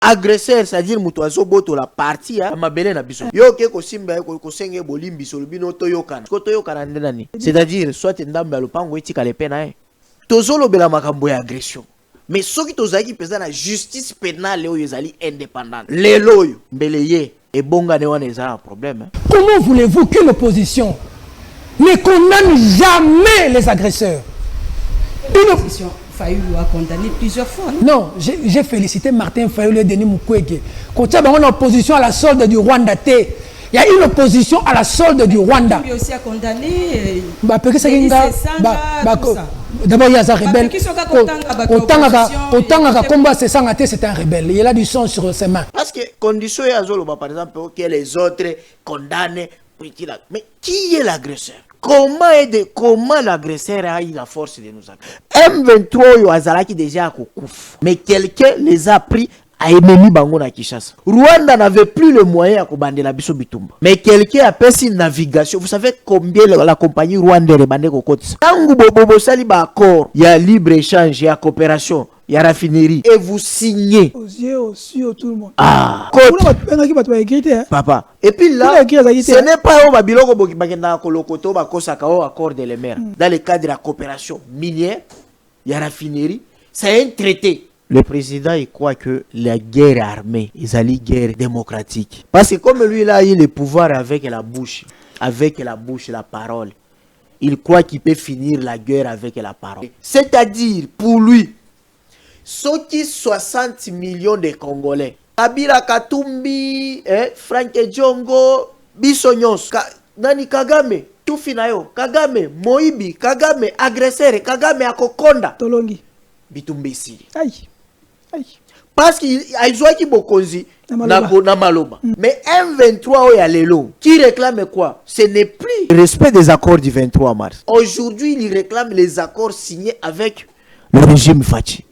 agresseur, c'est-à-dire mutuazo boto la partie ya mabele na biso. Yo ke ko simba ko senge bolimbi so lubino toyokana. Ko toyokana ndenani. C'est-à-dire soit ndamba lopango etika le pena tozolo bela makambo ya agression. Mais soki tozaki pesa na justice pénale oyo ezali indépendante. Lelo yo mbeleye et bonga ne wana ezala un problème. Comment voulez-vous que l'opposition ne condamne jamais les agresseurs? L'opposition Fayulu a condamné plusieurs fois. Non, j'ai félicité Martin Fayulu et Denis Mukwege. Quand il y a une opposition à la solde du Rwanda, il y a une opposition à la solde du Rwanda. Lui aussi a condamné. D'abord, il y a un rebelle. Autant que combat c'est un rebelle. Il a du sang sur ses mains. Parce que condition est par exemple que les autres condamnent. Mais qui est l'agresseur? Comment l'agresseur a eu la force de nous agresser? M23 yo azalaki déjà kokufa. Mais quelqu'un les a pris à ennemi bango na Kinshasa. Rwanda n'avait plus le moyen à kobandela biso bitumba. Mais quelqu'un a fait une navigation. Vous savez combien la compagnie rwandaise bande kokotisa? Tangu bobo sali ba accord, il y a libre échange, il y a coopération. Il y a raffinerie et vous signez aux yeux tout le monde. Ah, papa. Et puis là, ce n'est pas au Babiloko Bokibakenda Kolokoto Bakosakao accord de les mers. Dans le cadre de la coopération minière, il y a raffinerie. C'est un traité. Le président, il croit que la guerre armée, ils allaient guerre démocratique. Parce que comme lui, là, il a le pouvoir avec la bouche, la parole. Il croit qu'il peut finir la guerre avec la parole. C'est-à-dire, pour lui, ceux qui 60 millions de Congolais, Kabila Katumbi, Frank Djongo, Bissonyos, Nani Kagame, Tufinayo, Kagame, Moibi, Kagame, agresseur, Kagame Akokonda, Tolongi, Bitumbi ici. Aïe. Parce qu'il y a qui bokonzi na maloba. Mais M23 oya lelo qui réclame quoi? Ce n'est plus le respect des accords du 23 mars. Aujourd'hui, il réclame les accords signés avec le régime Fachi.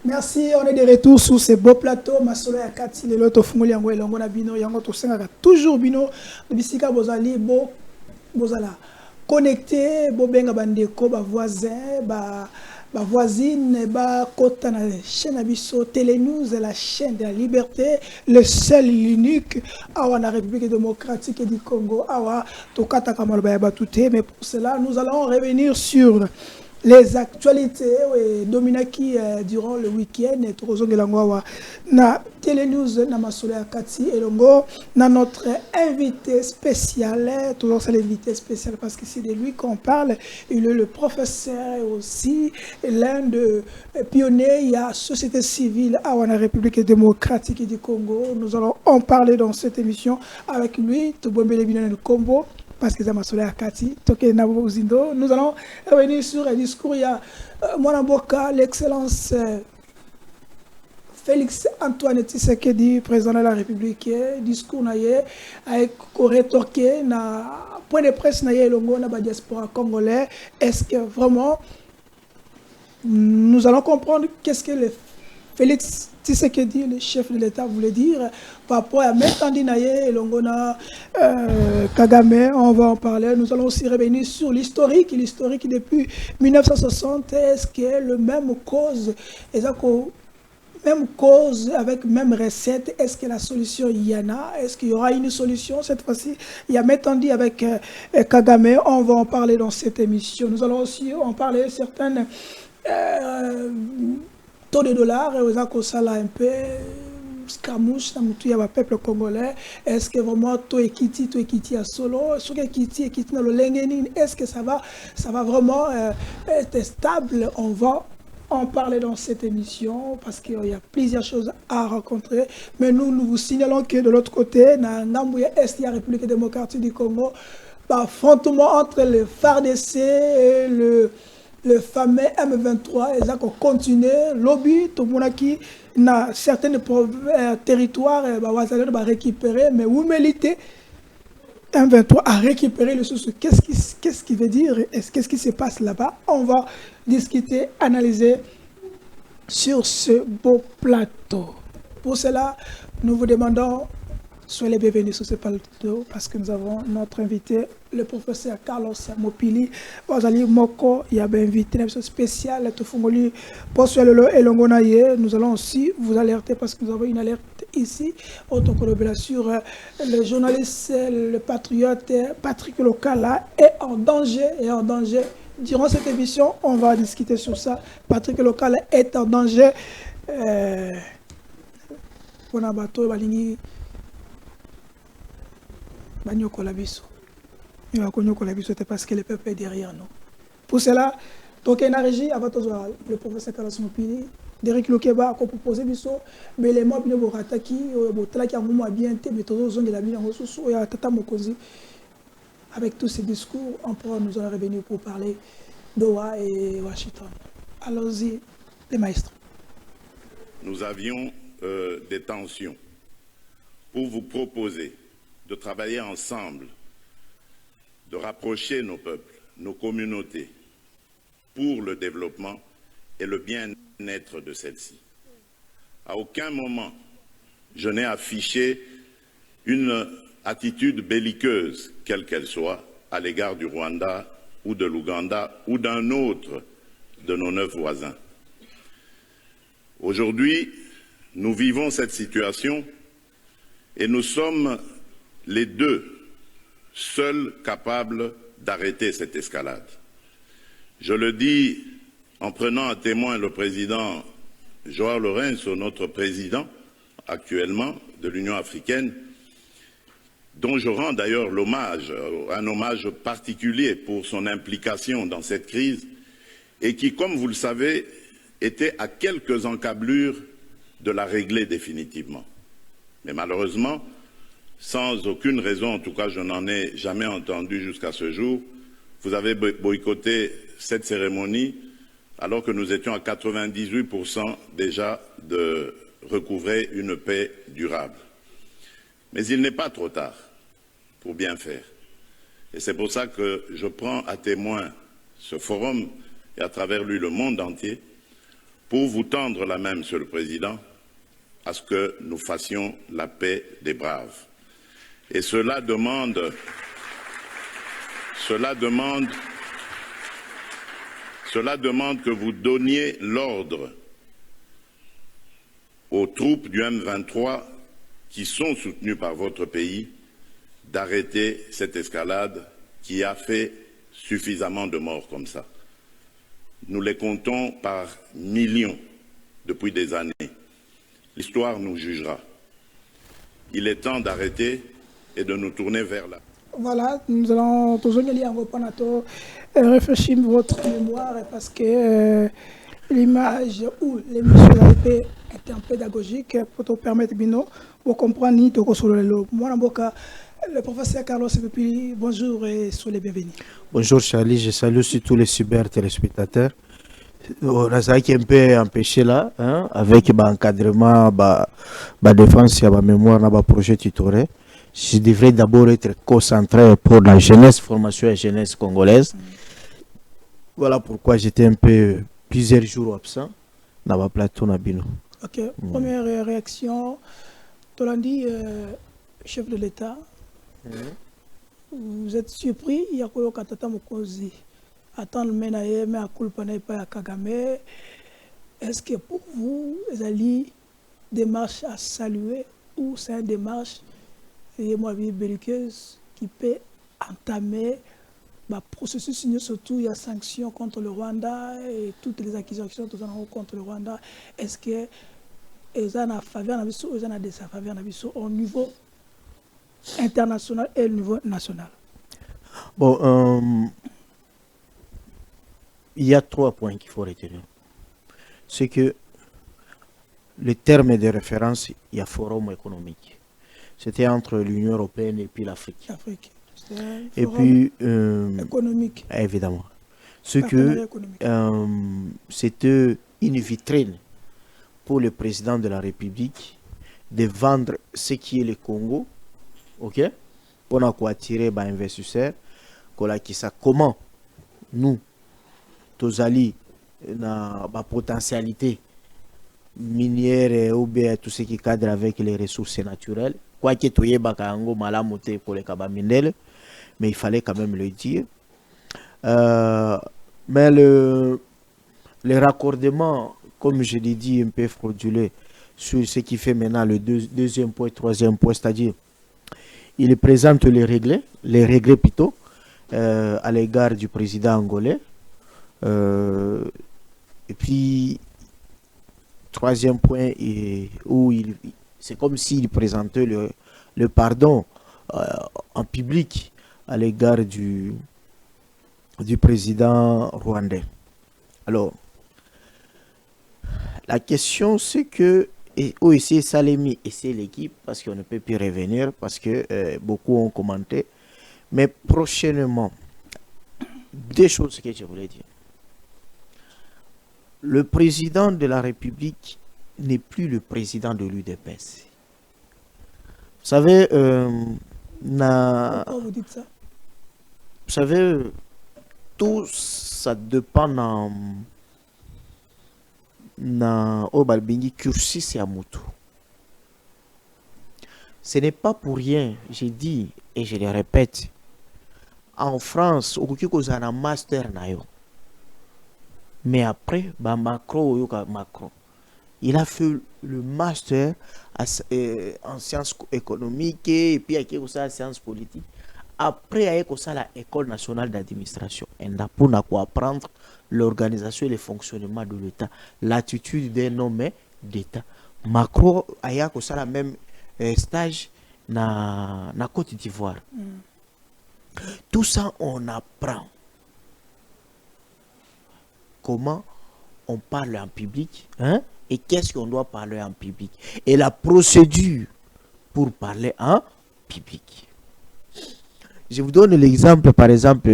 Merci, on est de retour sur ce beau plateau. Masolo ya kati le loto fungoli yango elongo na bino yango to sengaka toujours bino bisika bozali bozala connecté bo benga bandeko ba voisin ba voisine ba kota na chaîne abiso Télénews, la chaîne de la liberté, le seul l'unique awa na République démocratique du Congo awa to kata kamaloba ya batute. Mais pour cela nous allons revenir sur les actualités dominaki durant le week-end et Torozongelangwa na Télénews na Masolo ya Kati elongo na notre invité spécial, toujours c'est l'invité spécial parce que c'est de lui qu'on parle. Il est le professeur et aussi l'un des pionniers il y a société civile à la République démocratique du Congo. Nous allons en parler dans cette émission avec lui Tobombele Binone Combo. Parce que ça m'a solé à Kati, nous allons revenir sur un discours. Il y a Mwanamboka, l'excellence Félix Antoine Tshisekedi, président de la République, discours avec rétorqué na point de presse na longo na diaspora congolais. Est-ce que vraiment nous allons comprendre qu'est-ce que le Félix Tshisekedi, le chef de l'État, voulait dire par rapport à Metandi Naye et Longona Kagame? On va en parler. Nous allons aussi revenir sur l'historique depuis 1960. Est-ce que le même cause, avec même recette, est-ce que la solution il y en a? Est-ce qu'il y aura une solution cette fois-ci? Il y a Metandi avec Kagame. On va en parler dans cette émission. Nous allons aussi en parler certaines taux de dollars et aux accords un peu scamouche il y a peuple congolais. Est-ce que vraiment tout ekiti à solo sur ekiti dans le lengenin, est-ce que ça va vraiment être stable? On va en parler dans cette émission parce qu'il y a plusieurs choses à rencontrer. Mais nous vous signalons que de l'autre côté na Ngambuya Est, la République démocratique du Congo, affrontement entre le FARDC et le fameux M23, ils ont continué, lobby, tout le monde qui dans certains territoires, va récupérer, mais où militer M23 a récupéré le sous. Qu'est-ce qui veut dire? Qu'est-ce qui se passe là-bas? On va discuter, analyser sur ce beau plateau. Pour cela, nous vous demandons Soyez les bienvenus sur ce plateau parce que nous avons notre invité, le professeur Carlos Mopili. Wazali Moko, il y a invité une émission spéciale. Nous allons aussi vous alerter parce que nous avons une alerte ici, autocolobé sur le journaliste, le patriote Patrick Lokala est en danger, Durant cette émission, on va discuter sur ça. Patrick Lokala est en danger. Pour un bateau, c'est parce que le peuple est derrière nous. Pour cela, donc il y a une régie avant le professeur Carlos Mopili, Derek Lokeba a proposé mais les mots bien borataki, botalaki a moment bien été, mais tous les la bien ressources, il y a Tata Mokozi. Avec tous ces discours, on pourra nous en revenir pour parler d'Owa et Washington. Allons-y, les maîtres. Nous avions des tensions pour vous proposer de travailler ensemble, de rapprocher nos peuples, nos communautés, pour le développement et le bien-être de celles-ci. À aucun moment, je n'ai affiché une attitude belliqueuse, quelle qu'elle soit, à l'égard du Rwanda ou de l'Ouganda ou d'un autre de nos 9 voisins. Aujourd'hui, nous vivons cette situation et nous sommes les deux seuls capables d'arrêter cette escalade. Je le dis en prenant à témoin le président Joao Lourenço, notre président actuellement de l'Union africaine, dont je rends d'ailleurs l'hommage, un hommage particulier pour son implication dans cette crise, et qui, comme vous le savez, était à quelques encablures de la régler définitivement. Mais malheureusement, sans aucune raison, en tout cas je n'en ai jamais entendu jusqu'à ce jour, vous avez boycotté cette cérémonie alors que nous étions à 98% déjà de recouvrer une paix durable. Mais il n'est pas trop tard pour bien faire. Et c'est pour ça que je prends à témoin ce forum et à travers lui le monde entier pour vous tendre la main, Monsieur le Président, à ce que nous fassions la paix des braves. Et cela demande que vous donniez l'ordre aux troupes du M23 qui sont soutenues par votre pays d'arrêter cette escalade qui a fait suffisamment de morts comme ça. Nous les comptons par millions depuis des années. L'histoire nous jugera. Il est temps d'arrêter et de nous tourner vers là. Voilà, nous allons toujours lire réfléchir votre mémoire parce que l'image ou l'émission est un pédagogique pour te permettre de comprendre ni de comprendre. Le professeur Carlos Mopili, bonjour et soyez les bienvenus. Bonjour Charlie, je salue aussi tous les cyber téléspectateurs. On a ça qui est un peu empêché là, hein, avec l'encadrement, la défense et la mémoire, le projet tutoré. Je devrais d'abord être concentré pour la jeunesse, formation et jeunesse congolaise. Voilà pourquoi j'étais un peu plusieurs jours absent dans le plateau Nabino. Ok, première réaction, Tolandi, chef de l'État. Vous êtes surpris, il y a quoi Katata Mokozi attendre le menaye, mais à Kulpane pas à Kagame. Est-ce que pour vous, les alliés, démarche à saluer ou c'est une démarche belliqueuse qui peut entamer le processus, surtout il y a sanctions contre le Rwanda et toutes les accusations contre le Rwanda. Est-ce que ils ont une faveur ou ils ont des faveurs au niveau international et au niveau national? Bon, il y a 3 points qu'il faut retenir. C'est que le terme de référence, il y a forum économique. C'était entre l'Union européenne et puis l'Afrique. Et puis, économique. Évidemment. Ce que c'était une vitrine pour le président de la République de vendre ce qui est le Congo, ok, pour attirer les investisseurs, comment nous, tous alliés, la potentialité minière ou bien tout ce qui cadre avec les ressources naturelles, quoique toyebaka yango malamu te pour les kabamindele, mais il fallait quand même le dire. Mais le raccordement, comme je l'ai dit, un peu frauduleux sur ce qui fait maintenant le deuxième point, troisième point, c'est-à-dire il présente les regrets plutôt à l'égard du président angolais. Et puis troisième point, où c'est comme s'il présentait le pardon en public à l'égard du président rwandais. Alors, la question c'est que, et aussi Salemi et c'est l'équipe, parce qu'on ne peut plus revenir, parce que beaucoup ont commenté, mais prochainement, deux choses que je voulais dire. Le président de la République n'est plus le président de l'UDPS. Vous savez, Pourquoi vous dites ça? Vous savez, tout ça dépend au Balbingi cursus et à Moutou. Ce n'est pas pour rien, j'ai dit et je le répète, en France, au y a un master nayo. Mais après, Macron, il a fait le master en sciences économiques et puis il a en sciences politiques. Après, il y a l'école nationale d'administration. Et pour apprendre l'organisation et le fonctionnement de l'État, l'attitude d'un homme d'État. Macron a le même stage na Côte d'Ivoire. Tout ça, on apprend comment on parle en public, hein, et qu'est-ce qu'on doit parler en public. Et la procédure pour parler en public. Je vous donne l'exemple, par exemple,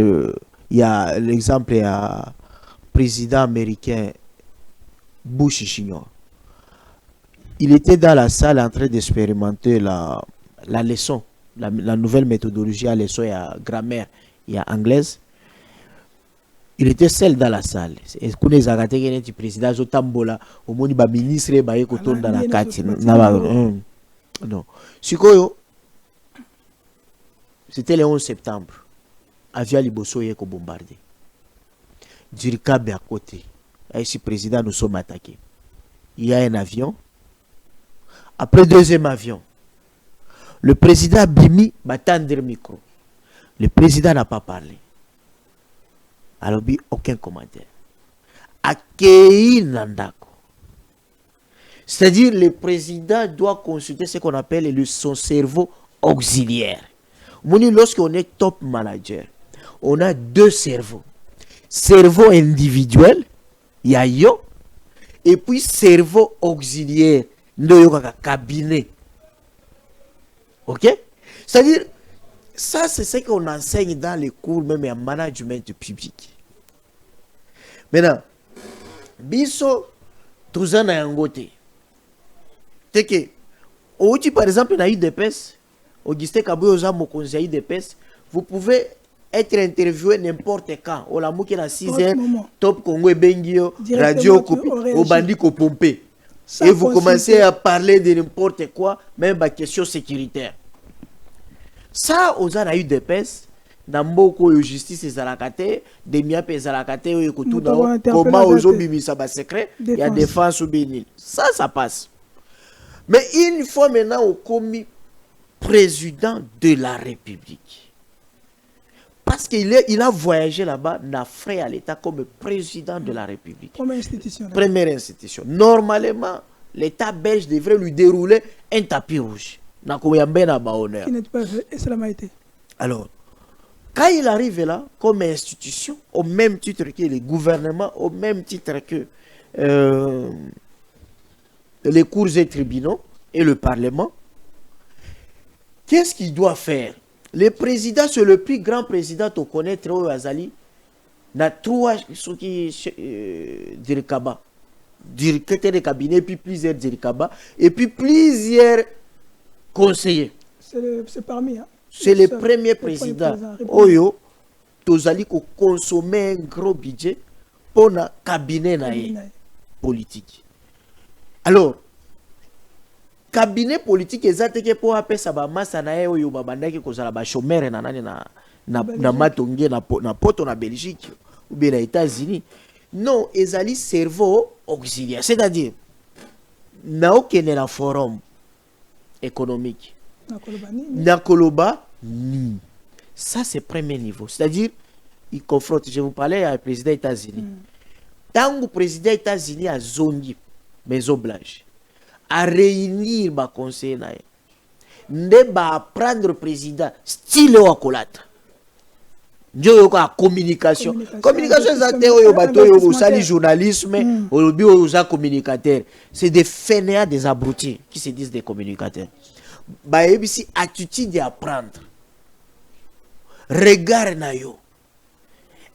il y a l'exemple à président américain Bush Jr. Il était dans la salle en train d'expérimenter la leçon, la nouvelle méthodologie à leçon, il y a grammaire, il y a anglaise. Il était seul dans la salle. Et quand les Agathe du président Zotambola, au monde du ministre, il y dans la carte. Non. C'était le 11 septembre. Avion Liboso est bombardé. Dirikabe à côté. Ici, président, nous sommes attaqués. Il y a un avion. Après, deuxième avion. Le président Bimi va tendre le micro. Le président n'a pas parlé. Alors, aucun commentaire. Akei Nandako. C'est-à-dire, le président doit consulter ce qu'on appelle son cerveau auxiliaire. Lorsqu'on est top manager, on a deux cerveaux. Cerveau individuel, yayo, et puis cerveau auxiliaire, cabinet. Ok? C'est-à-dire, ça c'est ce qu'on enseigne dans les cours même en management public. Maintenant, biso, tout en a un côté. C'est que, par exemple, dans l'UDPS, Augustin Kabouyoza Mokonzi UDPS, vous pouvez être interviewé n'importe quand. Au lamu qui est à 6h, Top Congo et Bengio, Radio Kopi, au bandit ko pompé. Et vous commencez à parler de n'importe quoi, même à question sécuritaire. Ça, aux a UDPS, dans beaucoup de justice et Zalakate, des miapes et Zalakate, comment aux obimi ça va secret, il y a défense au Bénin. Ça passe. Mais une fois maintenant, au commis président de la République. Parce qu'il a voyagé là-bas, n'a frais à l'État comme président de la République. Première institution. Première institution. Normalement, l'État belge devrait lui dérouler un tapis rouge. Qui n'est pas fait, et cela m'a été. Alors, quand il arrive là, comme institution, au même titre que le gouvernement, au même titre que les cours et tribunaux et le Parlement, qu'est-ce qu'il doit faire? Le président, c'est le plus grand président qu'on connaît, Théo Azali. Il y a trois dirikaba. Directeur de cabinet, puis plusieurs dirikaba, et puis plusieurs conseillers. C'est parmi. Hein. C'est le premier président. Oyo, Tozali ko consommer un gros budget pour le cabinet politique. Alors, cabinet politique ezateke pour appeler ça ba massa na yo yo babandaki kozala ba chômeur na nani na matonge na poto na Belgique ou bien aux États-Unis. Non, ezali cerveau auxiliaire, c'est-à-dire na okene na forum économique na koloba ni. Ça c'est premier niveau, c'est-à-dire il confronte. Je vous parlais à président des États-Unis. Tant que président des États-Unis a zongi Maison Blanche à réunir ba conseil na ne ba prendre président style wa kolata ndio ko communication exacte oyo bato yo sali journalisme olobi oyo za communicateur, c'est des fainéants, des abrutis qui se disent des communicateurs. Ba ebisi attitude à prendre, regard na yo.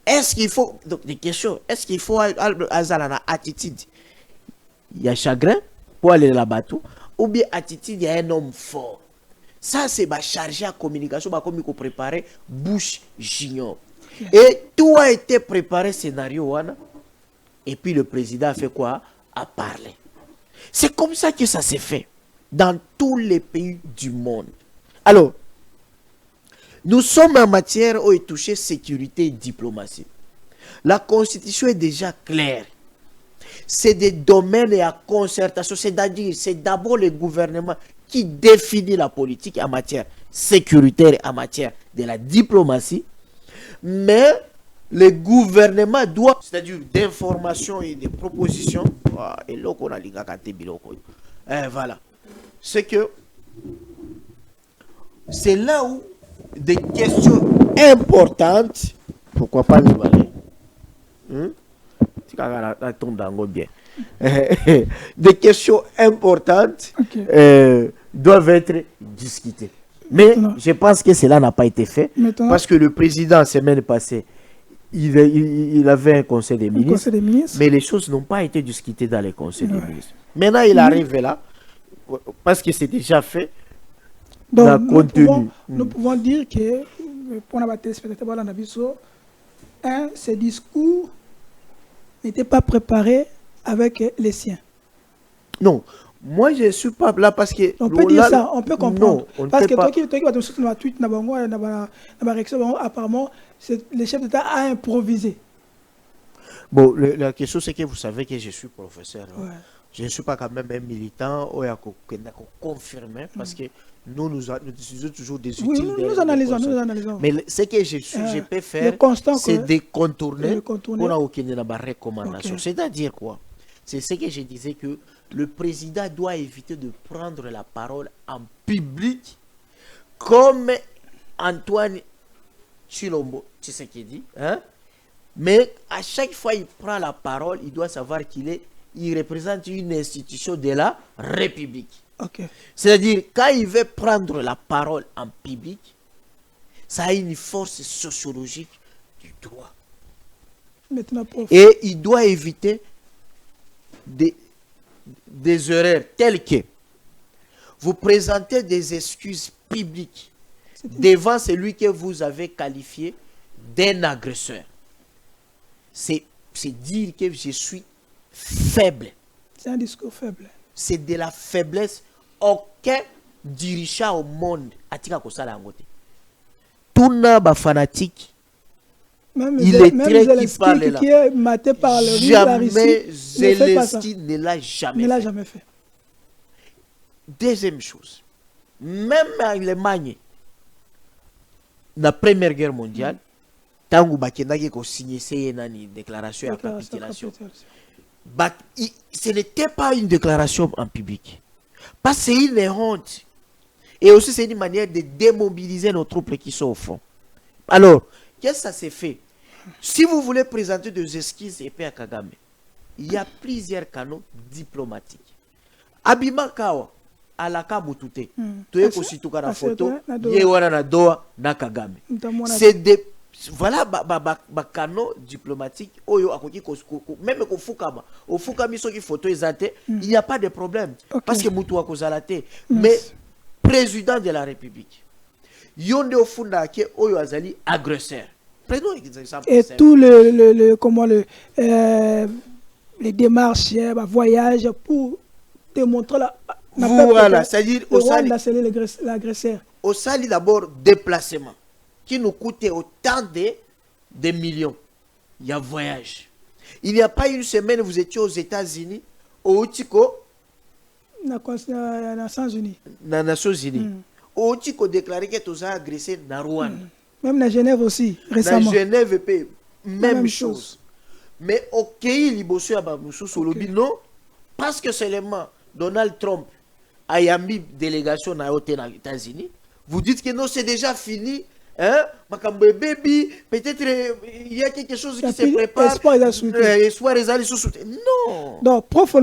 Est-ce qu'il faut, donc des questions, est-ce qu'il faut azala attitude il y a chagrin pour aller là-bas tout, ou bien attitude il y a un homme fort. Ça c'est ba chargé à communication, ba comme préparer Bush Junior. Et tout a été préparé scénario wana, et puis le président a fait quoi? A parlé. C'est comme ça que ça s'est fait dans tous les pays du monde. Alors, nous sommes en matière où est touché sécurité et diplomatie. La constitution est déjà claire. C'est des domaines et à concertation. C'est-à-dire, c'est d'abord le gouvernement qui définit la politique en matière sécuritaire et en matière de la diplomatie. Mais le gouvernement doit, c'est-à-dire d'informations et de propositions. Et là, on a voilà. C'est que c'est là où des questions importantes, pourquoi pas nous aller, des questions importantes doivent être discutées. Mais je pense que cela n'a pas été fait parce que le président, la semaine passée, il avait un conseil des ministres, mais les choses n'ont pas été discutées dans les conseils des ministres. Maintenant, il arrive là parce que c'est déjà fait. Donc, nous pouvons dire que pour la téléspectateur, ce discours n'était pas préparé avec les siens. Non. Moi, je ne suis pas là parce que... On peut dire ça, on peut comprendre. Non, parce que toi qui vas te soutenir dans tweet, apparemment, le chef d'État a improvisé. Bon, la question, c'est que vous savez que je suis professeur. Ouais. Je ne suis pas quand même un militant ou à confirmer parce que nous utilisons toujours des outils. Oui, nous analysons. Mais ce que je peux faire, c'est de contourner pour aucune recommandation. C'est-à-dire quoi? C'est ce que je disais, que le président doit éviter de prendre la parole en public comme Antoine Chilombo, tu sais ce qu'il dit, hein? Mais à chaque fois qu'il prend la parole, il doit savoir il représente une institution de la République. C'est-à-dire, quand il veut prendre la parole en public, ça a une force sociologique du droit. Et il doit éviter des erreurs telles que vous présentez des excuses publiques devant celui que vous avez qualifié d'un agresseur. C'est dire que je suis faible. C'est un discours faible. C'est de la faiblesse. Aucun dirigeant au monde a tika kosala ngote. Tout n'a fanatique. Il est très qui parle là. Qui est maté par le jamais Zelensky ne l'a jamais fait. Deuxième chose, même en Allemagne, la Première Guerre mondiale, tant que vous signé une déclaration de capitulation, ce n'était pas une déclaration en public. Parce que c'est une honte. Et aussi, c'est une manière de démobiliser nos troupes qui sont au fond. Alors, qu'est-ce que ça s'est fait? Si vous voulez présenter des esquisses et à Kagame, il y a plusieurs canaux diplomatiques. Abima Kawa, Alaka Mutute, tu es aussi tout la photo, Yewana na Doha na Kagame. C'est des voilà canaux diplomatiques. Même au Fukama, photo il n'y a pas de problème parce que Moutou a Kozalate. Mais président de la République, Yonde Ofunda qui est Oyo Azali agresseur. Prenons exemple. Et tout les démarches, voyages pour démontrer Voilà, c'est-à-dire au Rwanda, c'est l'agresseur. Au sali d'abord déplacement qui nous coûtait autant de millions. Il y a voyage. Il n'y a pas une semaine, vous étiez aux États-Unis, au Otiko, dans les Nations Unies. Dans les Nations Unies. Au Otiko déclaré que tu as agressé dans Rwanda. Même dans Genève aussi, récemment. Dans Genève, même chose. Mais au Kei Liboso à Baboussou, sur le non, parce que seulement Donald Trump a yambi délégation aux États-Unis, vous dites que non, c'est déjà fini. Hein? Baby, peut-être il y a quelque chose qui se prépare. Espoir non. Donc, prof,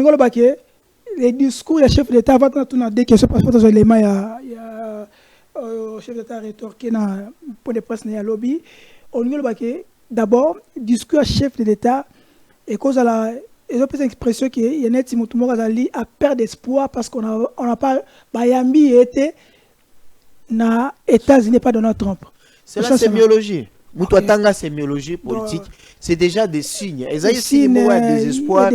les discours du chef d'État, avant de dire que ce passeport aux éléments, il y a le chef d'État rétorqué dans le point de presse, il y a lobby. D'abord, le discours du chef de l'État, et cause à la. Ils ont pris l'expression qu'il y a un Timothée Razali à perdre d'espoir parce qu'on n'a pas. Bayambi était dans les États-Unis, pas Donald Trump. C'est la sémiologie. Moutouatanga sémiologie politique, c'est déjà des signes. Ils ont signes des espoirs.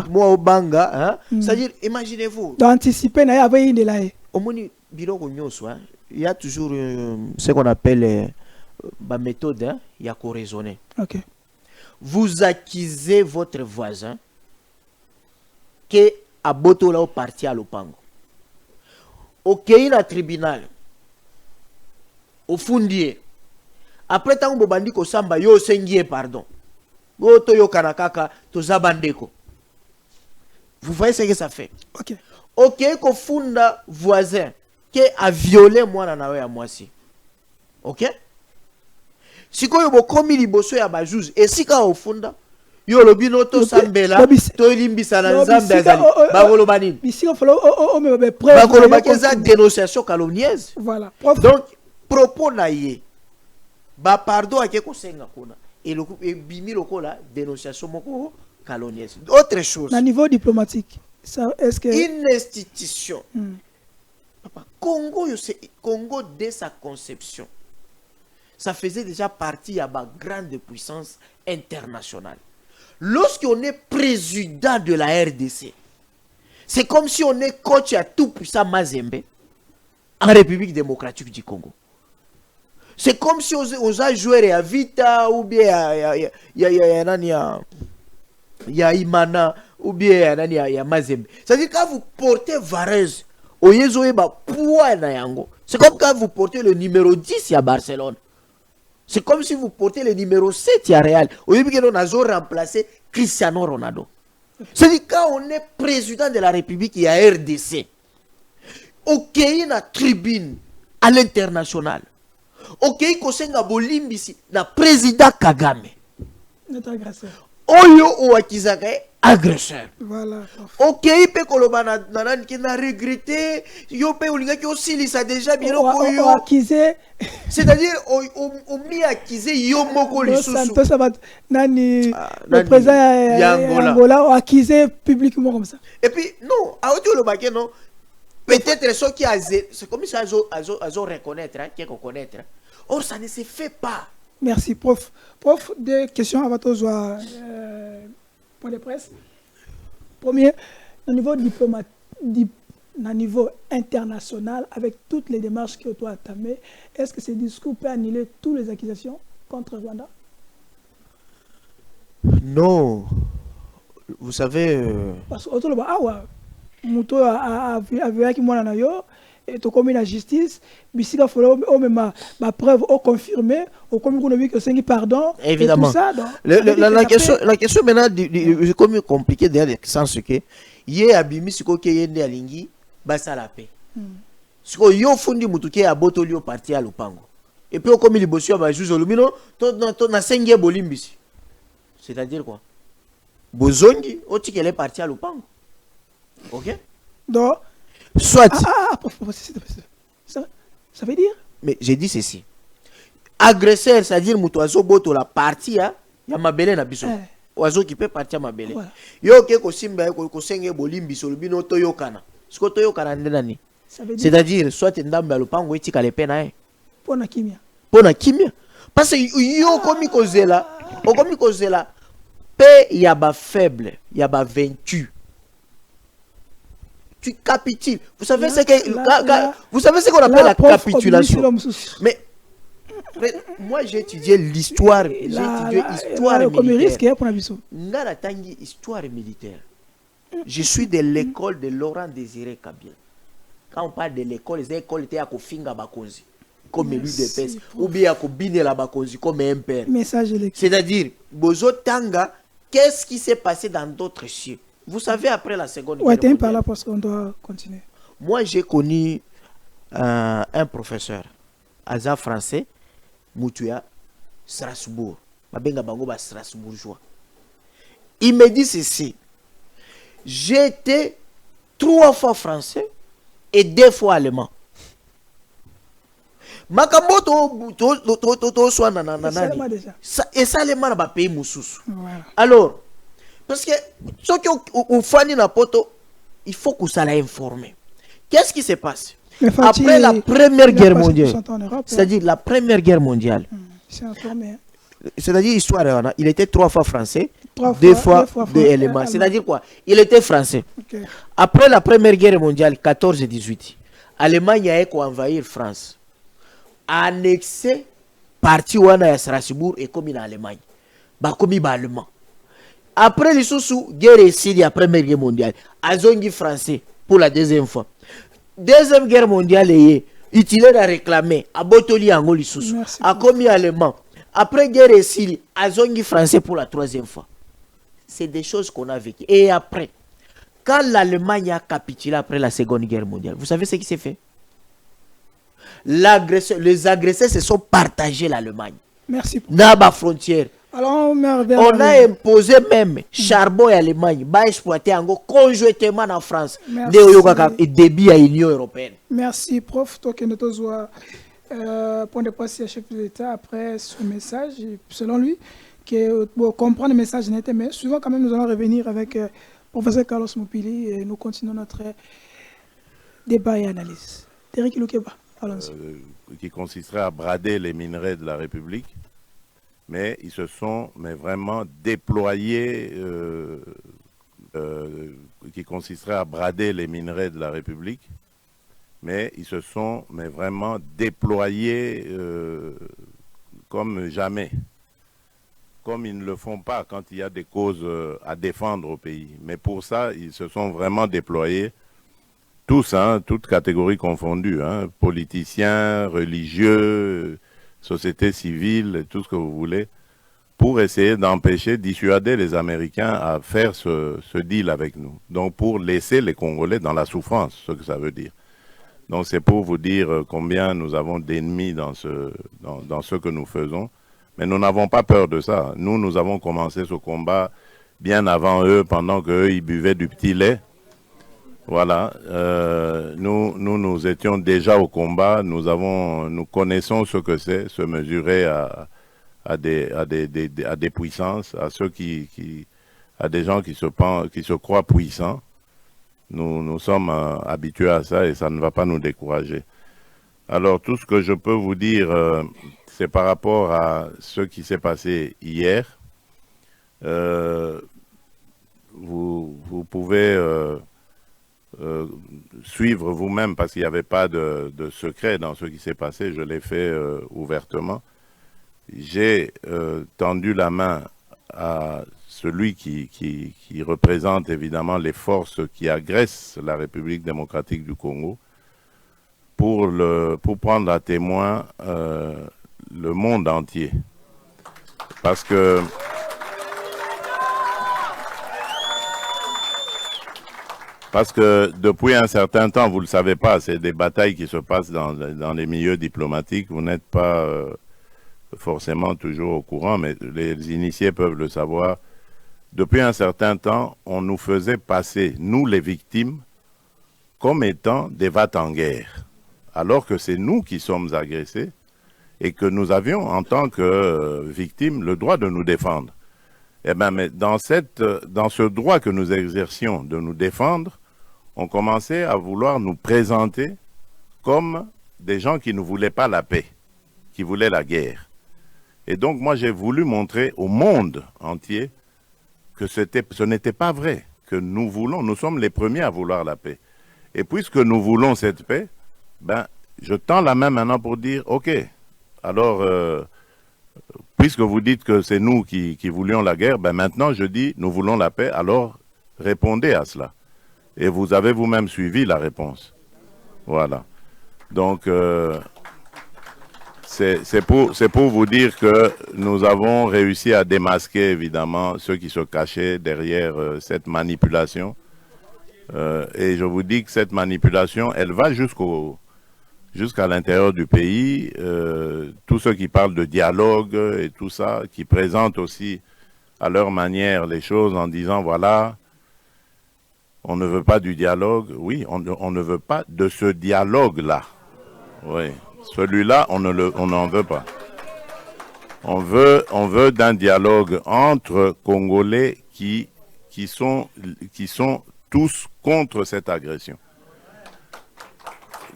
Moi au Banga, c'est-à-dire, imaginez-vous. D'anticiper, il y avait une de là. Au bureau il y a toujours ce qu'on appelle la méthode, il y a qu'à raisonner. Okay. Vous accusez votre voisin que a boto là au parti à l'opango. Ok, il a tribunal. Au fundier. Après tant que bandi ko samba yo sengie pardon. Go to yo kanakaka to zabandeko. Vous voyez ce que ça fait? Ok. Ok, ko funda voisin qui a violé moi na nawe ya mwasi. Ok? Si ko yo bokomi liboso ya ba juge et si ka ofunda yo lobino to sambela to limbisa na nzambe azali ba koloba nini? Bisi ko folo o me be preuve. Ba koloba keza dénonciation calomnieuse. Voilà. Donc propos na ye ba pardon ake ko senga kona et bimi lokola dénonciation moko calomnieuse. Autre chose. Na niveau diplomatique, ça est-ce que une institution Papa, Congo dès sa conception ça faisait déjà partie de la grande puissance internationale. Lorsqu'on est président de la RDC, c'est comme si on est coach à tout puissant Mazembe en République démocratique du Congo. C'est comme si on a joué à Vita ou bien il y a Imana ou bien il y a Mazembe. C'est-à-dire quand vous portez Varese, c'est comme quand vous portez le numéro 10 à Barcelone. C'est comme si vous portez le numéro 7 à Real. Au lieu que nous avons remplacé Cristiano Ronaldo. C'est-à-dire quand on est président de la République, il y a RDC. Ok, il y a une tribune à l'international. Ok, il y a Bolimbisi, le président Kagame. Notre agresseur. Oyo ou Akizake, agresseur. Voilà. Ok, il peut qui n'a regretté. Yo peut aussi, ça déjà bien. Accusé. C'est-à-dire, on m'y accusé yo moko li sousou. Santos Abat, le président Angola a accusé publiquement comme ça. Et puis, non, à autre le baquet, non. Peut-être ceux qui c'est comme ça, ils ont reconnaître, qui reconnaître. Or, ça ne se fait pas. Merci, prof. Prof, deux questions avant de point de presse. Premier, au niveau diplomatique, au niveau international, avec toutes les démarches que tu as entamées, est-ce que ce discours peut annuler toutes les accusations contre Rwanda? Non. Vous savez... Parce que Mouto a vu qui moi et tu commis la justice, bisika faut même ma preuve au confirmer, au commis qu'on a vu que c'est pardon. Évidemment. Et tout ça, la question maintenant c'est comme compliqué dans le sens que yé abimi siko ke yende alingi basa la paix. Siko yo fundi mutuke aboto lio parti à lupango. Et puis au commis libosio ba juge lumino to na senge bolimbisi. C'est-à-dire quoi? Bozongi otikele parti à lupango. OK? Donc soit ça veut dire mais j'ai dit ceci. Agresseur, c'est-à-dire mutoazo boto la partie ya mabele na biso. Oazo qui peut partir mabele. Yo ke ko simba ko senge bolimbi so lubino toyokana. Siko toyokana ndani. C'est-à-dire soit ndamba lupango etika le pena pona kimia. Pona kimia. Parce que yo komi kozela pe ya ba faible, ya ba vaincu. tu capitules. Vous savez ce qu'on appelle la capitulation. Mais moi j'ai étudié l'histoire. J'ai étudié l'histoire militaire. Histoire militaire. Je suis de l'école de Laurent Désiré Kabila. Quand on parle de l'école, les écoles étaient à Kofinga Bakonzi, comme élu de PES, ou bien à Kobine la Bakonzi, comme un père. C'est-à-dire, Bozo Tanga, qu'est-ce qui s'est passé dans d'autres cieux? Vous savez, après la Seconde Guerre mondiale. Par là parce qu'on doit continuer. Moi, j'ai connu un professeur, Aza français, Moutuya, Strasbourg. Mabenga Bango, Strasbourgeois. Il me dit ceci. J'étais 3 fois français et 2 fois allemand. Et ça, les gens pays moussous. Alors, parce que ceux qui ont fait la poto, il faut que ça l'ait informé. Qu'est-ce qui se passe après la Première Guerre mondiale? C'est-à-dire la Première Guerre mondiale. C'est-à-dire histoire, il était 3 fois français, 2 fois de éléments. C'est-à-dire quoi? Il était français. Après la Première Guerre mondiale, 14 et 18, l'Allemagne a envahi France. Annexé parti wana ya Strasbourg et comme en Allemagne. Ba comme allemand. Après les sous guerre ici la Première Guerre mondiale, azongi français pour la deuxième fois. Deuxième Guerre mondiale est utilisé à réclamer à Botoli Angoli sous a commis allemand. Après guerre ici, azongi français pour la 3e fois. C'est des choses qu'on a vécues. Et après, quand l'Allemagne a capitulé après la Seconde Guerre mondiale, vous savez ce qui s'est fait? Les agresseurs se sont partagés l'Allemagne. Merci. Naba frontière. Alors, on a imposé même charbon et Allemagne, va exploiter conjointement en France. Et débit à l'Union européenne. Merci, prof. Toi qui nous pour ne pas chef de l'État après ce message, selon lui, pour comprendre le message n'était mais souvent quand même nous allons revenir avec professeur Carlos Mupili et nous continuons notre débat et analyse. Derek Lukeba. Qui consisterait à brader les minerais de la République, mais ils se sont vraiment déployés, qui consisterait à brader les minerais de la République, mais ils se sont vraiment déployés comme jamais, comme ils ne le font pas quand il y a des causes à défendre au pays. Mais pour ça, ils se sont vraiment déployés. Tous, toutes catégories confondues, politiciens, religieux, société civile, tout ce que vous voulez, pour essayer d'empêcher, dissuader les Américains à faire ce deal avec nous. Donc pour laisser les Congolais dans la souffrance, ce que ça veut dire. Donc c'est pour vous dire combien nous avons d'ennemis dans ce que nous faisons. Mais nous n'avons pas peur de ça. Nous avons commencé ce combat bien avant eux, pendant qu'eux, ils buvaient du petit lait. Voilà, nous étions déjà au combat, nous connaissons ce que c'est, se mesurer à des puissances, à des gens qui se croient puissants. Nous sommes habitués à ça et ça ne va pas nous décourager. Alors tout ce que je peux vous dire, c'est par rapport à ce qui s'est passé hier. Vous pouvez suivre vous-même parce qu'il n'y avait pas de secret dans ce qui s'est passé, je l'ai fait ouvertement. J'ai tendu la main à celui qui représente évidemment les forces qui agressent la République démocratique du Congo pour prendre à témoin le monde entier. Parce que depuis un certain temps, vous ne le savez pas, c'est des batailles qui se passent dans les milieux diplomatiques. Vous n'êtes pas forcément toujours au courant, mais les initiés peuvent le savoir. Depuis un certain temps, on nous faisait passer, nous les victimes, comme étant des va-t-en-guerre. Alors que c'est nous qui sommes agressés et que nous avions, en tant que victimes, le droit de nous défendre. Eh bien, mais dans ce droit que nous exercions de nous défendre, on commençait à vouloir nous présenter comme des gens qui ne voulaient pas la paix, qui voulaient la guerre. Et donc, moi, j'ai voulu montrer au monde entier que ce n'était pas vrai, que nous sommes les premiers à vouloir la paix. Et puisque nous voulons cette paix, ben, je tends la main maintenant pour dire, ok, alors, puisque vous dites que c'est nous qui voulions la guerre, ben maintenant je dis, nous voulons la paix, alors répondez à cela. Et vous avez vous-même suivi la réponse. Voilà. Donc, c'est pour vous dire que nous avons réussi à démasquer, évidemment, ceux qui se cachaient derrière cette manipulation. Et je vous dis que cette manipulation, elle va jusqu'à l'intérieur du pays. Tous ceux qui parlent de dialogue et tout ça, qui présentent aussi à leur manière les choses en disant, voilà, on ne veut pas du dialogue. Oui, on ne veut pas de ce dialogue-là. Oui. Celui-là, on n'en veut pas. On veut d'un dialogue entre Congolais qui sont tous contre cette agression.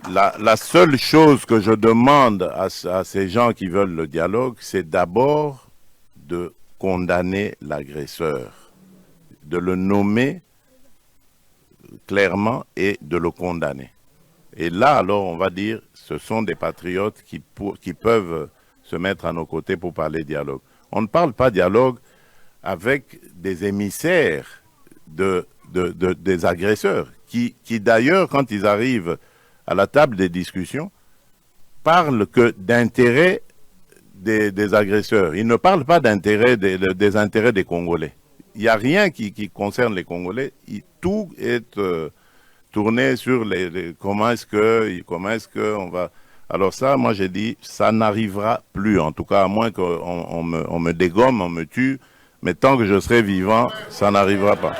La seule chose que je demande à ces gens qui veulent le dialogue, c'est d'abord de condamner l'agresseur, de le nommer clairement et de le condamner. Et là, alors, on va dire, ce sont des patriotes qui peuvent se mettre à nos côtés pour parler dialogue. On ne parle pas dialogue avec des émissaires des agresseurs, qui d'ailleurs, quand ils arrivent à la table des discussions, parlent que d'intérêts des agresseurs. Ils ne parlent pas d'intérêts des intérêts des Congolais. Il n'y a rien qui concerne les Congolais. Tout est tourné sur comment est-ce que on va. Alors ça, moi j'ai dit, ça n'arrivera plus, en tout cas à moins qu'on me dégomme, on me tue, mais tant que je serai vivant, ça n'arrivera pas.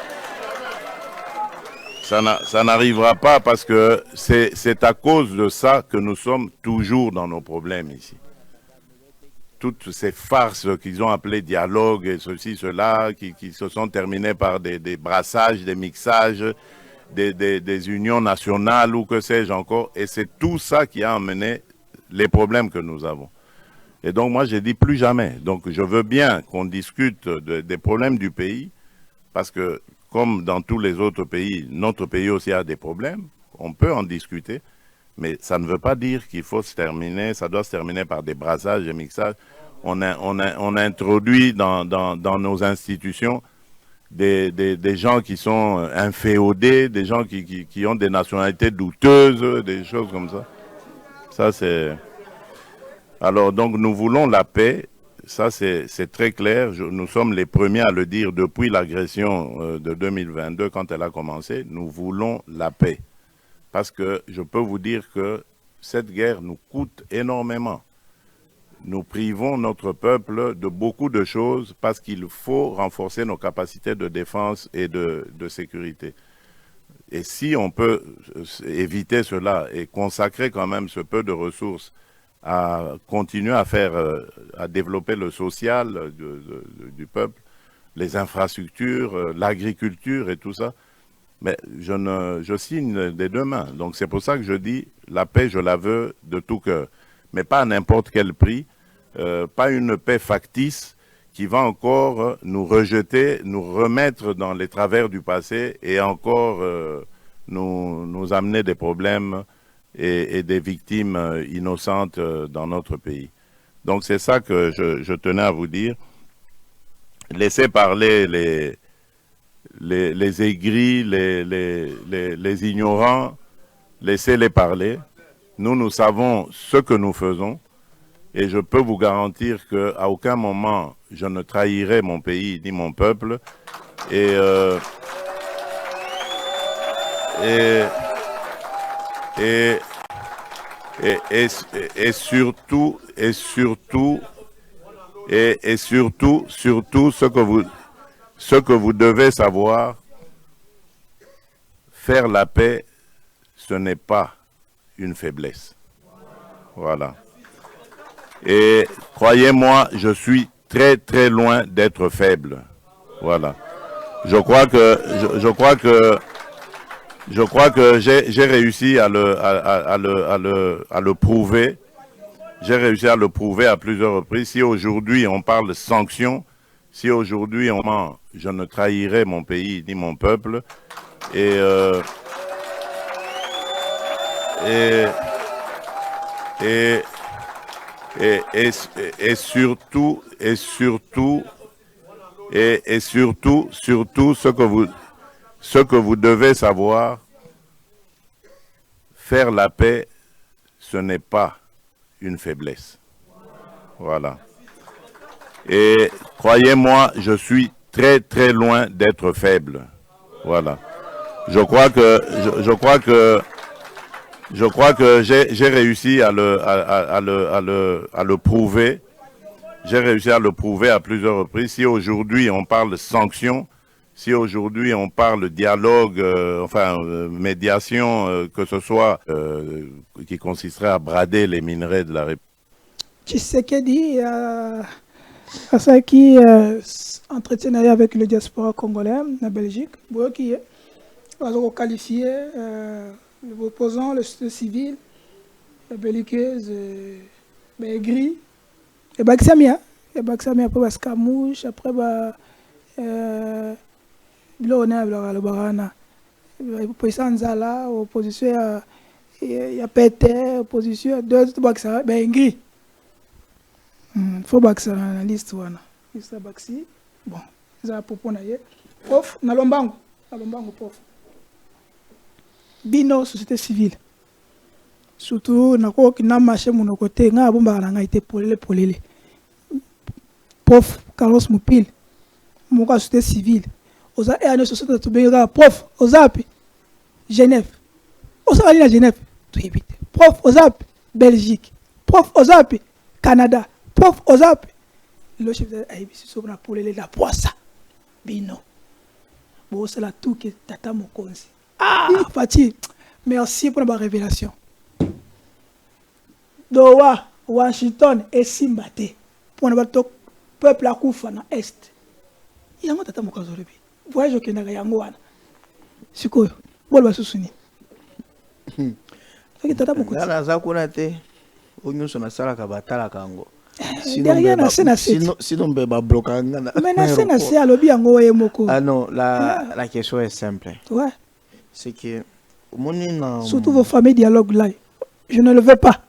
Ça n'arrivera pas parce que c'est à cause de ça que nous sommes toujours dans nos problèmes ici. Toutes ces farces qu'ils ont appelées dialogue et ceci, cela, qui se sont terminées par des brassages, des mixages, des unions nationales ou que sais-je encore. Et c'est tout ça qui a amené les problèmes que nous avons. Et donc moi j'ai dit plus jamais. Donc je veux bien qu'on discute des problèmes du pays parce que comme dans tous les autres pays, notre pays aussi a des problèmes. On peut en discuter, mais ça ne veut pas dire qu'il faut se terminer, ça doit se terminer par des brassages, des mixages. On introduit dans nos institutions des gens qui sont inféodés, des gens qui ont des nationalités douteuses, des choses comme ça. Ça, c'est... Alors, donc, nous voulons la paix. Ça, c'est très clair. Nous sommes les premiers à le dire depuis l'agression de 2022, quand elle a commencé. Nous voulons la paix. Parce que je peux vous dire que cette guerre nous coûte énormément. Nous privons notre peuple de beaucoup de choses parce qu'il faut renforcer nos capacités de défense et de sécurité. Et si on peut éviter cela et consacrer quand même ce peu de ressources à continuer à développer le social du peuple, les infrastructures, l'agriculture et tout ça, mais je signe des deux mains. Donc c'est pour ça que je dis, la paix, je la veux de tout cœur, mais pas à n'importe quel prix, pas une paix factice qui va encore nous rejeter, nous remettre dans les travers du passé et encore nous amener des problèmes et des victimes innocentes dans notre pays. Donc c'est ça que je tenais à vous dire. Laissez parler les aigris, les ignorants, laissez-les parler. Nous savons ce que nous faisons et je peux vous garantir qu'à aucun moment je ne trahirai mon pays ni mon peuple et surtout ce que vous devez savoir, faire la paix, ce n'est pas une faiblesse. Voilà. Et croyez-moi, je suis très très loin d'être faible. Voilà. Je crois que j'ai réussi à le prouver. J'ai réussi à le prouver à plusieurs reprises. Si aujourd'hui on parle de sanctions, si aujourd'hui on ment, je ne trahirai mon pays ni mon peuple. Et et surtout ce que vous devez savoir, faire la paix, ce n'est pas une faiblesse. Voilà. Et croyez-moi, je suis très très loin d'être faible. Voilà. Je crois que j'ai réussi à le prouver. J'ai réussi à le prouver à plusieurs reprises. Si aujourd'hui on parle de sanctions, si aujourd'hui on parle dialogue, médiation, que ce soit qui consisterait à brader les minerais de la République. Tshisekedi à ça qui entretient avec le diaspora congolais en Belgique, qui va qualifier l'opposant, le civil, le belliqueuse, le gris, et Baksamia après Baskamouche, après le Barana, l'opposition Nzala, l'opposition il y a Pété, l'opposition d'autres Baksa, gris. Il faut que ça la liste liste baxi bon ça propos na ye prof na lombango prof bino société civile surtout na ko ki na marché mon côté nga bomba na nga été polele prof Carlos Mupil mon société civile oza et na société to benga prof ozapi Genève oza ali na Genève to éviter prof ozapi Belgique prof ozapi Canada prof Ozap, le chef de l'AIBC sur la polele la poissa. Bino. Bon, c'est la tout qui est Tata Mokonzi. Ah, Fatih, merci pour la révélation. Doha, Washington et Simbate. Pour notre peuple à Koufa dans l'Est. Il y a un Tata Mokonzi. Voyez que n'a rien à c'est quoi? Bon, va se souvenir. Tata Mokonzi. Là, la Zakunate, on nous a sala kabatala kango. Derrière la scène sinon ben bloquer mais la scène c'est à lobby en goye moko. Ah non, la question est simple. Ouais. C'est que surtout vos familles dialogue là. Je ne le veux pas.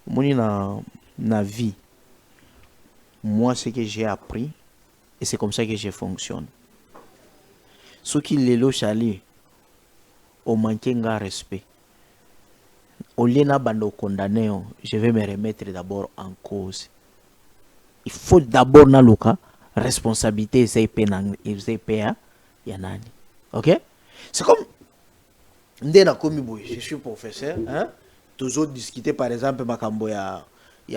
Moni na vie. Moi ce que j'ai appris et c'est comme ça que je fonctionne. Ceux qui les lochali au manquer un respect. Au lieu de condamner, je vais me remettre d'abord en cause. Il faut d'abord na luka responsabilité yanani. OK? C'est comme je suis professeur, hein? Toujours discuter par exemple makambo ya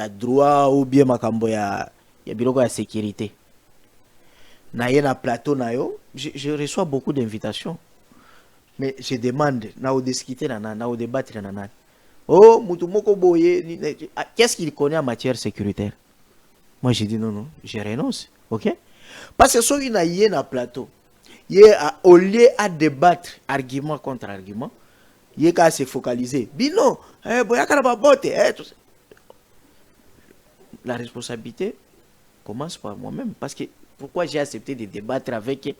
droit ou bien makambo ya biloko ya sécurité. Na ye na plateau na yo, je reçois beaucoup d'invitations. Mais je demande na o discuter na o débattre na. Oh, Moutoumoko Boye, qu'est-ce qu'il connaît en matière sécuritaire? Moi, j'ai dit non, je renonce. OK? Parce que si il y a un plateau, au lieu de débattre argument contre argument, il y a se focaliser. Bino, la responsabilité commence par moi-même. Parce que pourquoi j'ai accepté de débattre avec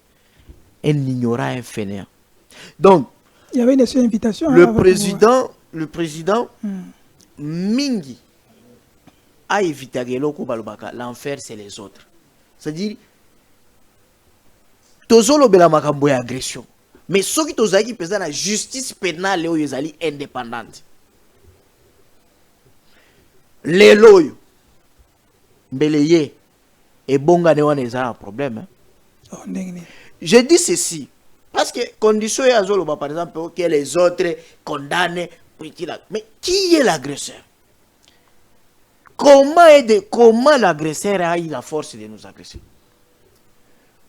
un ignorant, un fainéant? Donc, il y avait une invitation. Le président Mingi a évité l'enfer, c'est les autres. C'est-à-dire, tozolo bela makambo ya agression. Mais ceux qui tozaki pesant la justice pénale est indépendante. Les loyaux, mbeleye et bonga ne wana un problème. Je dis ceci. Parce que condition est à par exemple que les autres condamnent. Mais qui est l'agresseur? Comment l'agresseur a eu la force de nous agresser?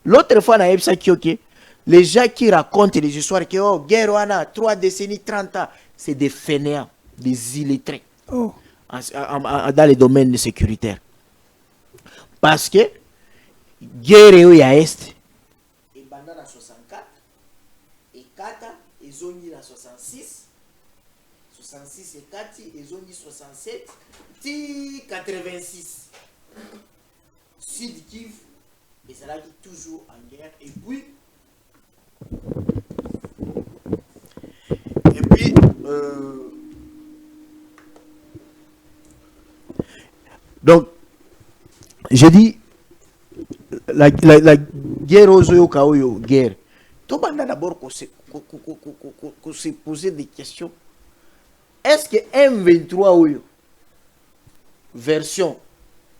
L'autre fois, les gens qui racontent les histoires que oh, guerre, 3 décennies, 30 ans, c'est des fainéants, des illettrés dans les domaines sécuritaires. Parce que guerre est à Est. Et bandana 64, et Kata, et Zoni la 66. 66 et 4, ils ont dit 67, 86. Sud Kivu, et ça là toujours en guerre. Et puis Donc, je dis, la guerre aux Oyo, guerre. Tout le monde d'abord qu'on se poser des questions. Est-ce que M23 Oyo, version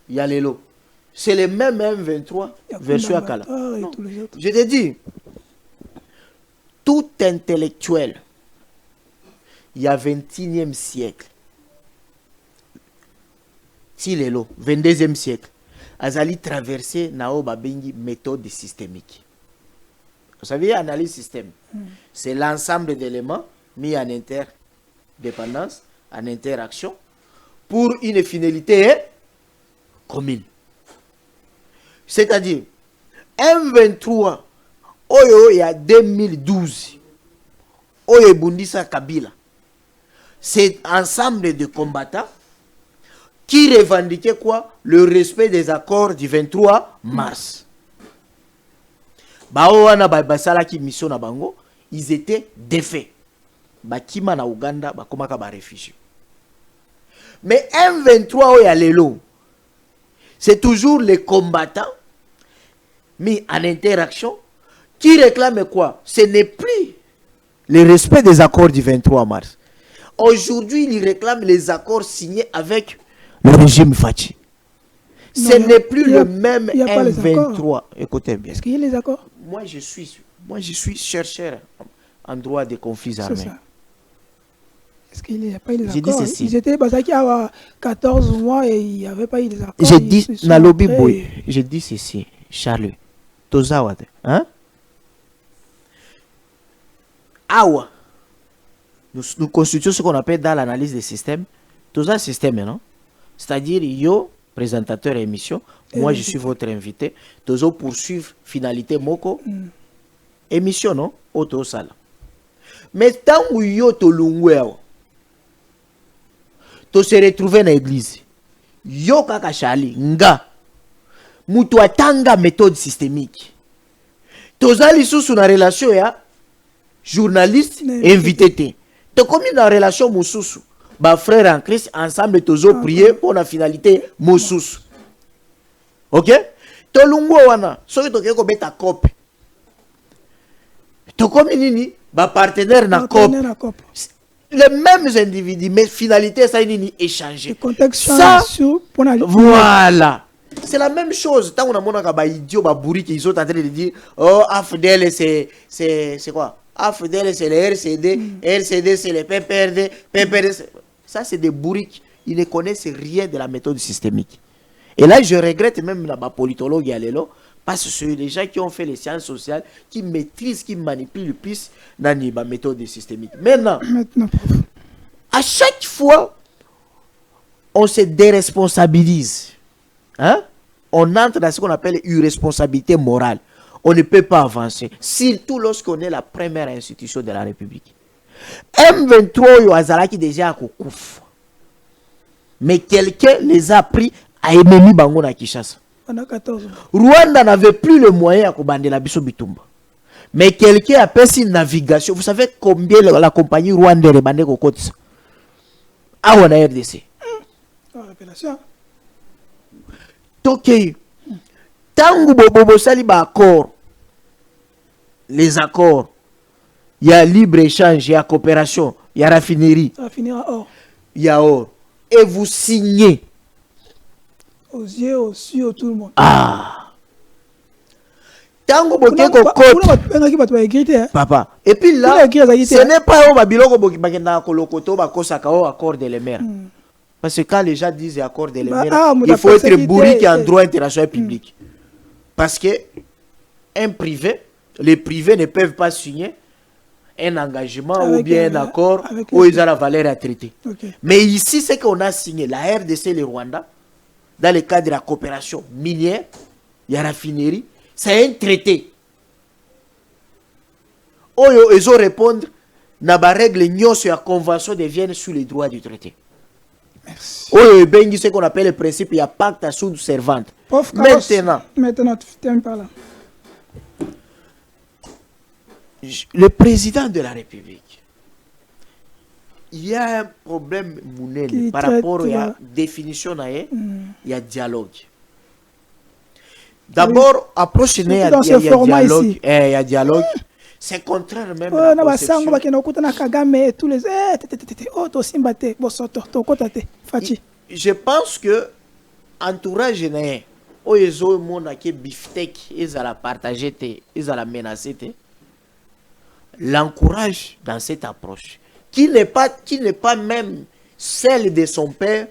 Yalelo, c'est le même M23 version Akala? Non. Je te dis, tout intellectuel, il y a 21e siècle, si l'élo, 22e siècle, Azali traversé Nao Babengi méthode systémique. Vous savez, analyse système, c'est l'ensemble d'éléments mis en interdépendance, en interaction, pour une finalité commune. C'est-à-dire, M23, Oyo, il y a 2012, Oyo Bundisa Kabila, c'est ensemble de combattants qui revendiquaient quoi? Le respect des accords du 23 mars. Baoana basala ki mission na bango, ils étaient défaits. Bakima na Uganda bakomaka ba réfugiés. Mais M23 Oyo Lelo, c'est toujours les combattants mis en interaction qui réclament quoi? Ce n'est plus le respect des accords du 23 mars. Aujourd'hui, ils réclament les accords signés avec le régime Fachi. Ce n'est plus le même M23. Écoutez bien. Est-ce qu'il y a les accords? Moi, je suis chercheur en droit des conflits armés. Est-ce qu'il n'y a pas eu des accords? J'ai dit ceci. Ils étaient basaki à 14 mois et il n'y avait pas eu des accords. J'ai dit, Nalobi Boy, j'ai dit ceci, Charles. Tozawade. Hein? Awa. Nous constituons ce qu'on appelle dans l'analyse des systèmes. Toza système, non? C'est-à-dire, yo, présentateur et émission, moi je suis votre invité. Tozo poursuivre finalité moko. Émission, non? Auto sala. Mais tant que yo to lungweo, to se retrouver dans l'église. Yo kaka Charlie, nga. Mutu atanga méthode systémique. Tozali sous une relation ya journaliste invité te. To comme dans relation mususu. Ba frère en Christ ensemble tozo prier pour la finalité mususu. OK? To lungo wana, soki to keko beta cop. To comme nini ba partenaire na cop. Les mêmes individus mais finalité ça nini échanger. Ça voilà. C'est la même chose. Tant qu'on a mon ba idiot ba bourri qui sont en train de dire oh AFDL c'est quoi? AFDL c'est le RCD, RCD c'est le PPRD, PPRD ça c'est des bourriques. Ils ne connaissent rien de la méthode systémique. Et là je regrette même la politologue Yalélo parce que c'est les gens qui ont fait les sciences sociales qui maîtrisent, qui manipulent le plus dans la méthode systémique. Maintenant, à chaque fois on se déresponsabilise. Hein? On entre dans ce qu'on appelle irresponsabilité morale. On ne peut pas avancer, surtout lorsqu'on est la première institution de la République. M23 yo azalaki déjà à Kokouf. Mais quelqu'un les a pris à Emeni Bango na Kinshasa. Pendant 14 ans. Rwanda n'avait plus le moyen à Kobande la Biso Bitumba. Mais quelqu'un a fait une navigation. Vous savez combien la compagnie Rwanda est bandée Kokotsa? Ah, on a RDC. L'appellation. Tokei. Tangu bobo sali ba accord. Les accords. Il y a libre-échange, il y a coopération, il y a raffinerie. Raffinerie or. Il y a or. Et vous signez. Aux yeux, aux yeux, tout le monde. Ah. Tango bokeko kote. Papa. Et puis là, ce n'est pas au babiloko bakenda kolokoto bakosaka au accord de les mers. Parce que quand les gens disent accord de les mers, il faut être bourrique en droit international public. Parce que un privé, les privés ne peuvent pas signer un engagement avec ou bien un accord où ils ont la valeur à traiter. Okay. Mais ici, c'est qu'on a signé la RDC et le Rwanda dans le cadre de la coopération minière, il y a raffinerie, c'est un traité. Ils ont répondre na ba règle nyos sur la convention de Vienne sur les droits du traité. Merci. Bengi ce qu'on appelle le principe, il y a pacte à sous servante. Maintenant, tu termines par là. Le président de la République, il y a un problème mounel par rapport à la définition il y a dialogue. D'abord, approche il y a dialogue, il y a dialogue. C'est contraire même à la conception. Je pense que entourage n'est oyezo mona ke biftec ils allaient partager ils allaient menacer l'encourage dans cette approche qui n'est pas même celle de son père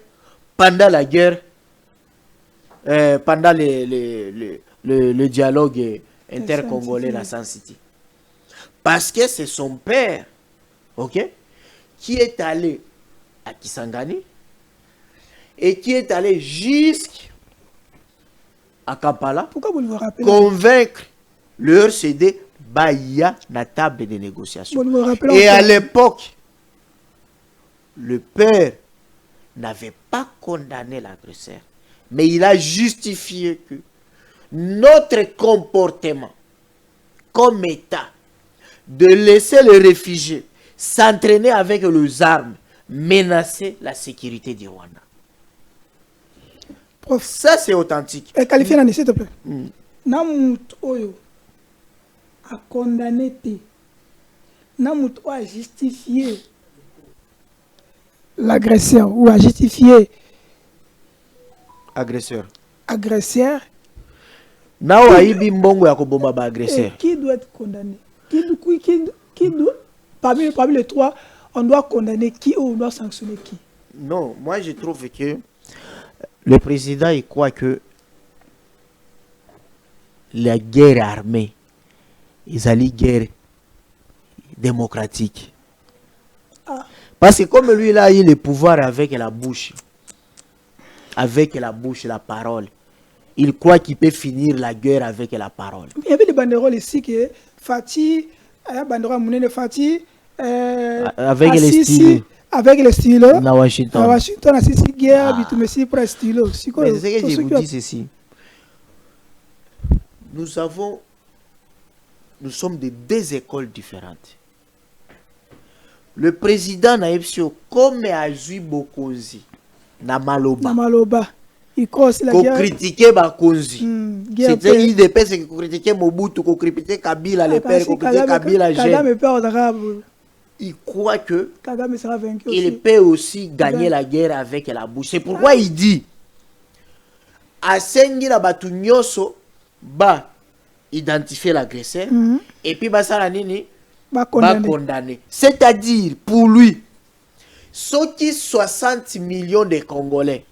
pendant la guerre pendant le dialogue intercongolais à San City. Parce que c'est son père, ok, qui est allé à Kisangani et qui est allé jusqu'à Kampala. Pourquoi vous le rappelez? Convaincre le RCD Bahia na table de négociation. Et à l'époque, le père n'avait pas condamné l'agresseur, mais il a justifié que notre comportement comme État de laisser les réfugiés s'entraîner avec les armes, menacer la sécurité du Rwanda. Prof, ça c'est authentique. Et qualifié Nani, s'il te plaît. Namut Oyo a condamné Namut a justifié l'agresseur ou a justifié agresseur. Agresseur. Nao aibi mbongo ya kobomba ba agresseur. Qui doit être condamné? Qui doit, parmi les trois, on doit condamner qui ou on doit sanctionner qui? Non, moi je trouve que le président il croit que la guerre armée, ils allaient guerre démocratique. Ah. Parce que comme lui là, il a le pouvoir avec la bouche, la parole. Il croit qu'il peut finir la guerre avec la parole. Il y avait des banderoles ici que Fatih, Fatih, avec les stylos. Avec les stylos. À Washington. À Washington, à Sissi guerre, mais c'est pour les stylos. Mais ce que je vous dis ceci. Nous sommes de deux écoles différentes. Le président Naïpsio, comme Azui Bokonzi, Namaloba. Qu'on critiquait Bakonzi. C'était l'IDP, c'est qu'on critiquait Mobutu, qu'on critiquait Kabila, les pères, qu'on critiquait Kabila. Il croit que il peut aussi gagner la guerre avec la bouche. C'est pourquoi il dit Asengi la batu nyoso ba identifier l'agresseur et puis ba sala nini ba condamner. C'est-à-dire pour lui, ceux qui 60 millions de Congolais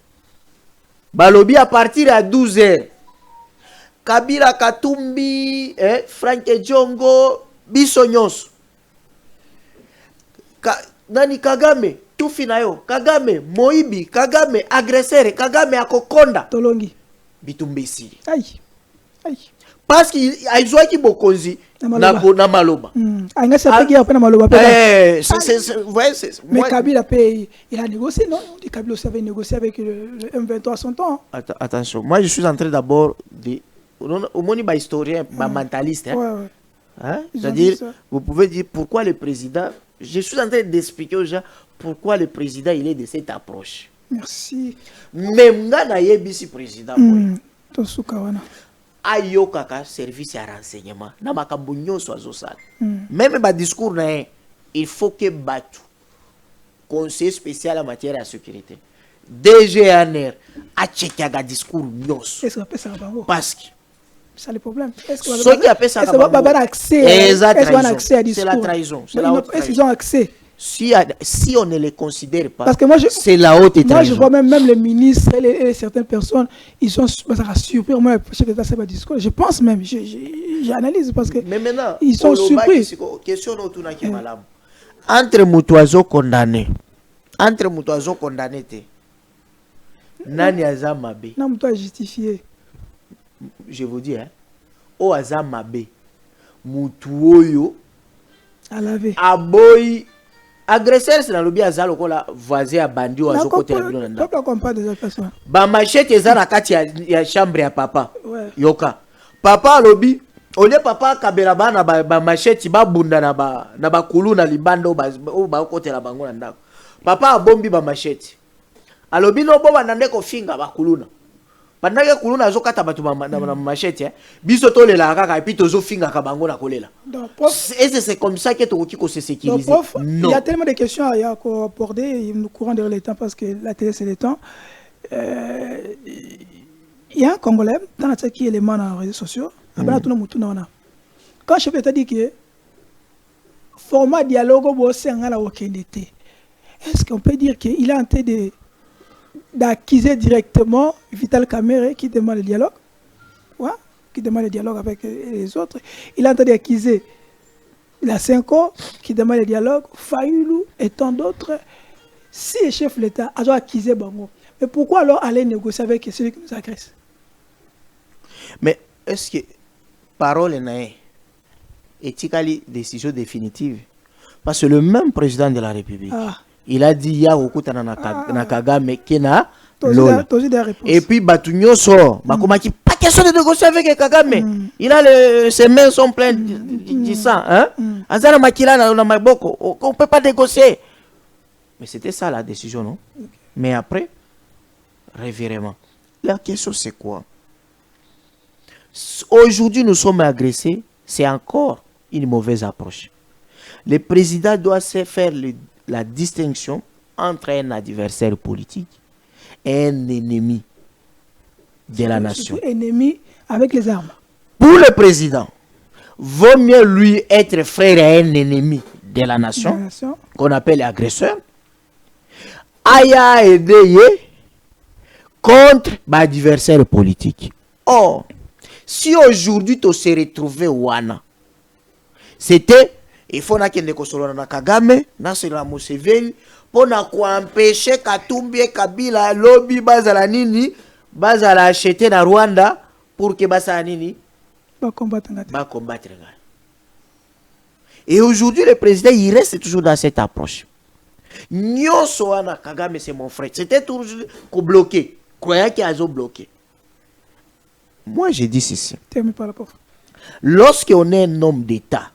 balobi à partir à 12 heures. Kabila Katumbi, Frank Djongo, Bisonyos. Nani Kagame, tout finayo. Kagame, Moibi, Kagame, agresseur, Kagame akokonda. Tolongi. Bitumbisi. Aïe. Parce qu'il a joué qui bokonzi na maloba. Anga sa pegi après na maloba. Mais Kabila il a négocié, non? Kabila aussi avait négocié avec le M23 à son temps. Attention, moi je suis en train d'abord de au moins ba historien, ba mentaliste. Hein? C'est-à-dire, vous pouvez dire pourquoi le président. Je suis en train d'expliquer aux gens pourquoi le président il est de cette approche. Merci. Même na yebisi président. Tosukawana. Ayo kaka service à renseignement na makambo nyonso azosala même ba discours na il faut que batu conseil spécial en matière de sécurité DGNR a checké ga discours nyonso. Est-ce que ça va parce que c'est le problème. Est-ce que ceux qui appellent ça accès? Est-ce qu'on a accès à discours? C'est la trahison. Est-ce qu'ils ont accès? Si on ne les considère pas, parce que moi, c'est la haute trahison. Moi, je vois même les ministres et certaines personnes, ils sont surpris. Moi, le chef d'État, c'est pas discours. Je pense même, j'analyse parce que mais maintenant, ils sont surpris. Question autour de madame. Entre Moutouazo condamné, Nani Azamabe. Non, Moutouazo justifié. Je vous dis, O Azamabe, Moutouoyo, Aboy. Agresseur c'est dans le bien azalo ko la voisin a bandi ou azo côté la bino na. Papa comprend des personnes. Ba machete eza na kati ya chambre ya papa. Yoka. Papa lobi Ole papa kabelaba na ba machette ba bunda na ba kulu na libando ba kote la bango na ndako. Papa abombi ba machette. Alobi no bo banande ko finga ba kuluna. Pendant que kuluna zo kata batu na machette biso to lela kaka et puis tozo finga ka bango na kolela. Et c'est comme ça que tokoki ko se sécuriser. Il y a tellement de questions à aborder nous courant de le temps parce que la télé c'est le temps. Il y a un Congolais dans la qui élément dans les réseaux sociaux. Quand je peux te dire que format dialogue est-ce qu'on peut dire qu'il est en train d'accuser directement Vital Kamerhe qui demande le dialogue, ouais, qui demande le dialogue avec les autres. Il est en train d'accuser la Senko qui demande le dialogue, Fayulu et tant d'autres. Si le chef de l'État a accusé Bango, mais pourquoi alors aller négocier avec celui qui nous agresse? Mais est-ce que parole n'est éthiquement décision définitive? Parce que le même président de la République, il a dit ya okuta na Kagame kena lola. Et puis Batunyo sort, qui pas question de négocier avec Kagame. Il a ses mains sont pleines de sang, hein? Azana makila na maboko, on peut pas négocier. Mais c'était ça la décision, non? Mais après revirement. La question c'est quoi? Aujourd'hui, nous sommes agressés, c'est encore une mauvaise approche. Le président doit se faire la distinction entre un adversaire politique et un ennemi de la nation. Ennemi avec les armes. Pour le président, vaut mieux lui être frère à un ennemi de la nation, qu'on appelle agresseur, aya aider contre l'adversaire politique. Or, si aujourd'hui tu se retrouvé Wana, c'était il faut que nous na Kagame, na sera Museveni, pour empêcher Katumbi Kabila lobby bazala nini, bazala acheter na Rwanda pour que bazala nini ba combattre. Et aujourd'hui le président il reste toujours dans cette approche. Nyoso wana Kagame c'est mon frère. C'était toujours bloqué, croyant qu'il a bloqué. Moi, j'ai dit ceci. Lorsqu'on est un homme d'État,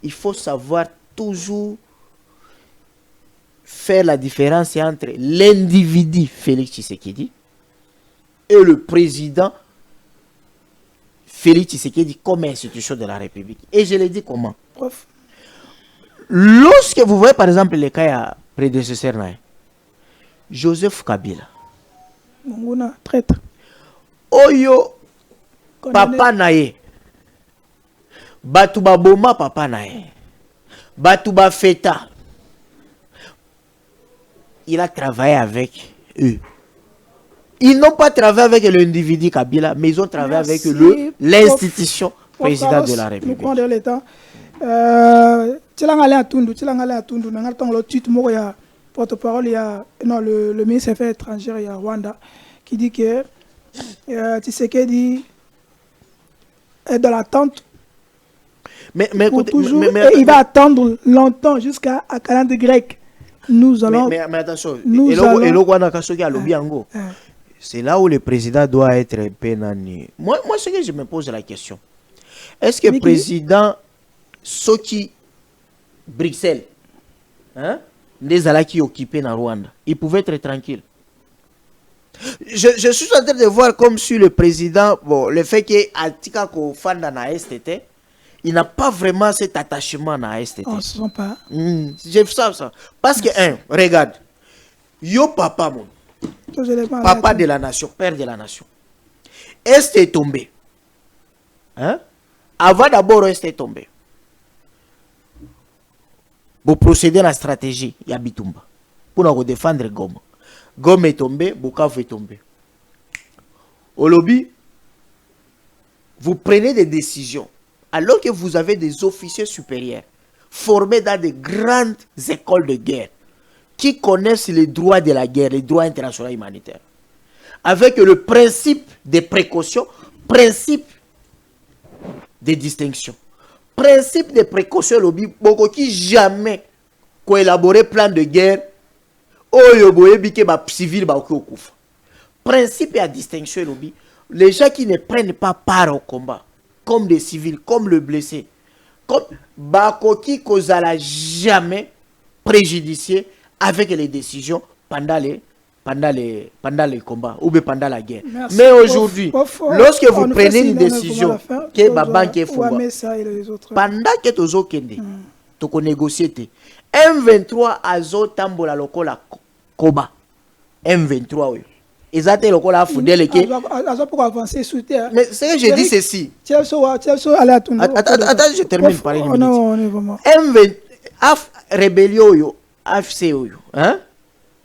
il faut savoir toujours faire la différence entre l'individu Félix Tshisekedi et le président Félix Tshisekedi comme institution de la République. Et je l'ai dit comment? Lorsque vous voyez par exemple les cas prédécesseurs, Joseph Kabila, Monguna, traître. Oyo papa nae batu baboma papa nae batu ba feta, il a travaillé avec eux. Ils n'ont pas travaillé avec l'individu Kabila, mais ils ont travaillé avec l'institution président de la République. Nous prenons le temps. Tchilangale Atundu, le titre mot ya porte-parole, il y a le ministre des Affaires étrangères, il y a Rwanda qui dit que Tshisekedi est dans l'attente. Mais écoutez, toujours, il va attendre longtemps jusqu'à 40 Grecs. Nous allons. Mais attention, c'est là où le président doit être un peu nani. Moi, ce que je me pose la question, est-ce que le président Soki Bruxelles, hein, des ala qui occupé dans Rwanda, il pouvait être tranquille? Je suis en train de voir comme si le président, bon, le fait qu'il Altika ko fanda na STT, il n'a pas vraiment cet attachement à STT. On se sent pas. Je sais ça. Parce que, regarde, yo papa, mon papa de la nation, père de la nation, Est est tombé. Hein? Avant d'abord, Est est tombé. Pour procéder à la stratégie, il y a Bitumba. Pour nous défendre Goma. Goma est tombé, Bukavu est tombé. Au lobby, vous prenez des décisions alors que vous avez des officiers supérieurs formés dans de grandes écoles de guerre qui connaissent les droits de la guerre, les droits internationaux humanitaires. Avec le principe de précaution, principe de distinction, principe de précaution, lobby, beaucoup qui jamais collaborer plan de guerre. Oyo boye bike ba civil ba okufa. Principe à distinction lobby. les gens qui ne prennent pas part au combat, comme des civils, comme le blessé, comme Bakoki Kozala jamais préjudicié avec les décisions pendant les combats ou bien pendant la guerre. Merci. Mais aujourd'hui, lorsque vous prenez une décision que ma banque est fou, pendant que tu as kende, tu négocié, M23 azo tambola lokola koba. M23 oui. Ils ont été lokola fudele que. Pour avancer sous terre. Mais c'est que je dis ceci. Attends, je termine par une minute. M20 rébellion yo, AFC yo, hein?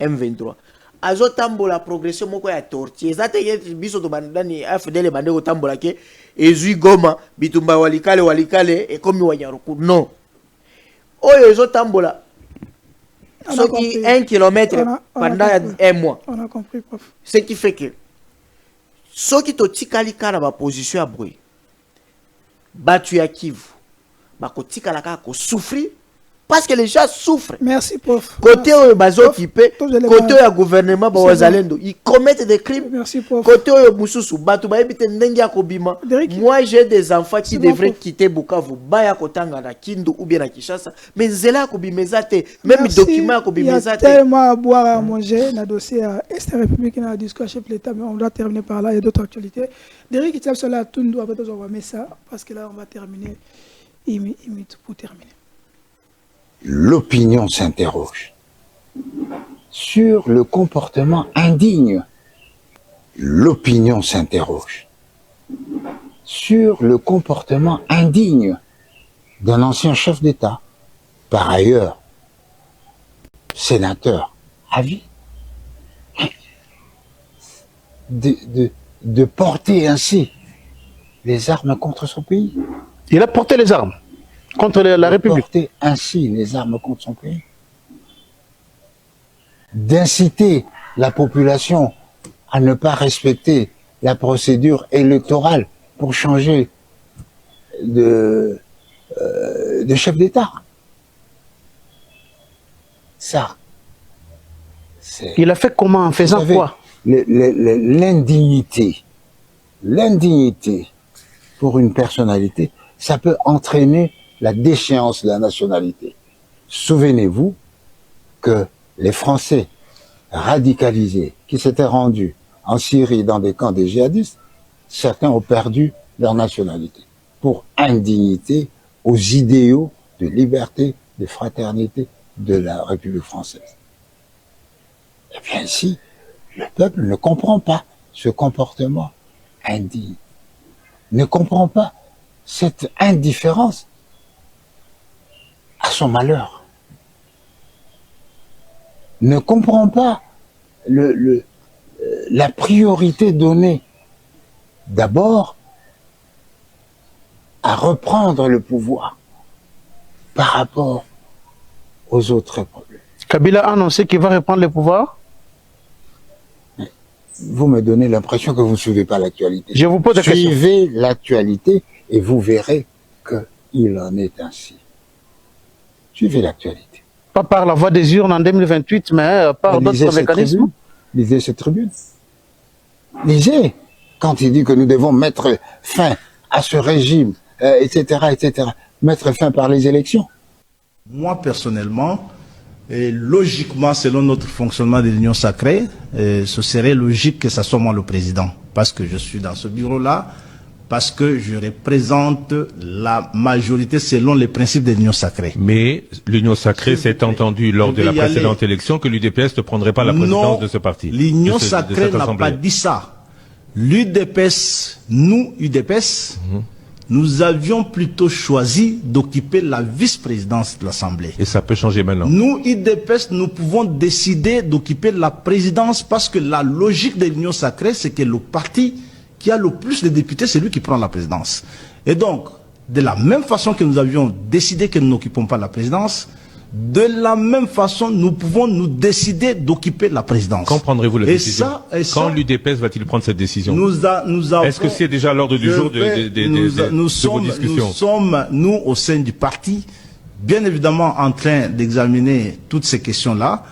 M23. Azo tambola progression moko ya tortue. Ezate biso to bandani afdele bande ko tambola ke ezui Goma bitumba walikale et comme wanyaruku. Non. Oyo ezo tambola. Soki 1 kilomètre pendant un mois. On a compris, prof. Ce qui fait que soki to tikali kana ba position ya boy. Batu ya Kivu. Ba ko tikala ka ko souffrir. Parce que les gens souffrent. Merci, prof. Côté au bazo occupé, côté au gouvernement, ils commettent des crimes. Merci, prof. Côté au Moussousou, moi j'ai des enfants qui devraient quitter Bukavu, Baya Kotanga na Kindu ou bien à Kinshasa, mais Zela Kobimezate, même les documents Kobimezate. Il y a tellement à boire à manger dans le dossier à Est République, dans le discours chef de l'État, mais on doit terminer par là, il y a d'autres actualités. Derrick, il y a cela, tout nous après on va mettre ça, parce que là on va terminer, pour terminer. L'opinion s'interroge sur le comportement indigne. L'opinion s'interroge sur le comportement indigne d'un ancien chef d'État, par ailleurs sénateur à vie, de porter ainsi les armes contre son pays. Il a porté les armes contre la République. Porter ainsi les armes contre son pays. D'inciter la population à ne pas respecter la procédure électorale pour changer de chef d'État. Ça, c'est... Il a fait comment? En faisant quoi? L'indignité pour une personnalité, ça peut entraîner la déchéance de la nationalité. Souvenez-vous que les Français radicalisés qui s'étaient rendus en Syrie dans des camps des djihadistes, certains ont perdu leur nationalité pour indignité aux idéaux de liberté, de fraternité de la République française. Et bien ici, le peuple ne comprend pas ce comportement indigne, ne comprend pas cette indifférence à son malheur, ne comprend pas la priorité donnée d'abord à reprendre le pouvoir par rapport aux autres problèmes. Kabila a annoncé qu'il va reprendre le pouvoir. Vous me donnez l'impression que vous ne suivez pas l'actualité. Je vous pose la question. Suivez l'actualité et vous verrez qu'il en est ainsi. Suivez l'actualité. Pas par la voie des urnes en 2028, mais par d'autres mécanismes. Lisez cette tribune. Lisez. Quand il dit que nous devons mettre fin à ce régime, etc., etc., mettre fin par les élections. Moi, personnellement, et logiquement, selon notre fonctionnement de l'Union sacrée, ce serait logique que ce soit moi le président. Parce que je suis dans ce bureau-là, parce que je représente la majorité selon les principes de l'Union sacrée. Mais l'Union sacrée s'est entendue lors de la précédente élection que l'UDPS ne prendrait pas la présidence de ce parti. L'Union sacrée n'a pas dit ça. L'UDPS, nous, UDPS, nous avions plutôt choisi d'occuper la vice-présidence de l'Assemblée. Et ça peut changer maintenant. Nous, UDPS, nous pouvons décider d'occuper la présidence parce que la logique de l'Union sacrée, c'est que le parti qui a le plus de députés, c'est lui qui prend la présidence. Et donc, de la même façon que nous avions décidé que nous n'occupons pas la présidence, de la même façon, nous pouvons nous décider d'occuper la présidence. Quand prendrez-vous la décision? Quand l'UDPS va-t-il prendre cette décision? Est-ce que c'est déjà l'ordre du jour de vos discussions? Nous sommes, nous, au sein du parti, bien évidemment en train d'examiner toutes ces questions-là.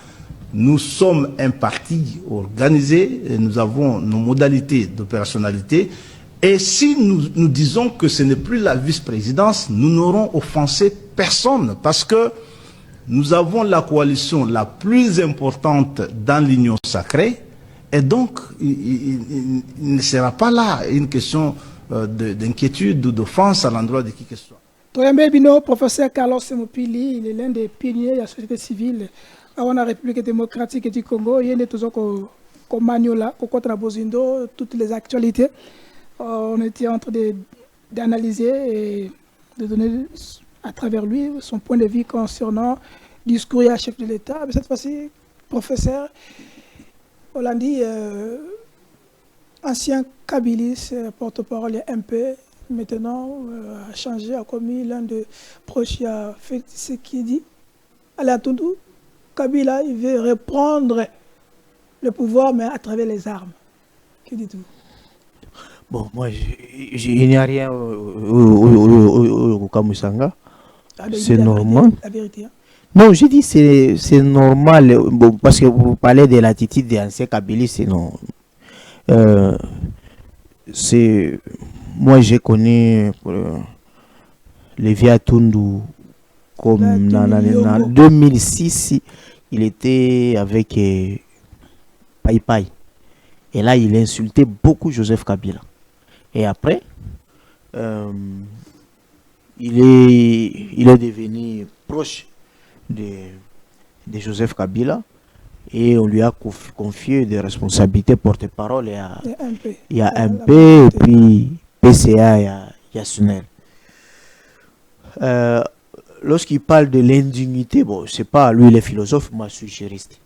Nous sommes un parti organisé, et nous avons nos modalités d'opérationnalité. Et si nous disons que ce n'est plus la vice-présidence, nous n'aurons offensé personne, parce que nous avons la coalition la plus importante dans l'Union sacrée, et donc il ne sera pas là une question d'inquiétude ou d'offense à l'endroit de qui que ce soit. Toyambe Bino, professeur Carlos Semopili, il est l'un des pionniers de la société civile dans la République démocratique du Congo. Il est toujours comme Magnola, Bozindo, toutes les actualités. On était en train d'analyser et de donner à travers lui son point de vue concernant le discours à chef de l'État. Mais cette fois-ci, professeur Hollandi, ancien kabiliste, porte-parole MP, maintenant a changé, a commis l'un des proches, il a fait ce qu'il dit. Allez, Toundou, Kabila, il veut reprendre le pouvoir, mais à travers les armes. Que dites-vous? Bon, moi, il n'y a rien au Kamusanga. C'est normal. La vérité. Hein? Non, j'ai dit c'est normal. Bon, parce que vous parlez de l'attitude des anciens kabilistes, c'est non. Moi, j'ai connu Lévia Toundou comme en 2006, il était avec Pai Pai. Et là, il insultait beaucoup Joseph Kabila. Et après, il est devenu proche de Joseph Kabila. Et on lui a confié des responsabilités porte-parole. Il y a MP et puis PCA, il y a SUNEL. Lorsqu'il parle de l'indignité, bon, c'est pas lui le philosophe, moi je suis juriste.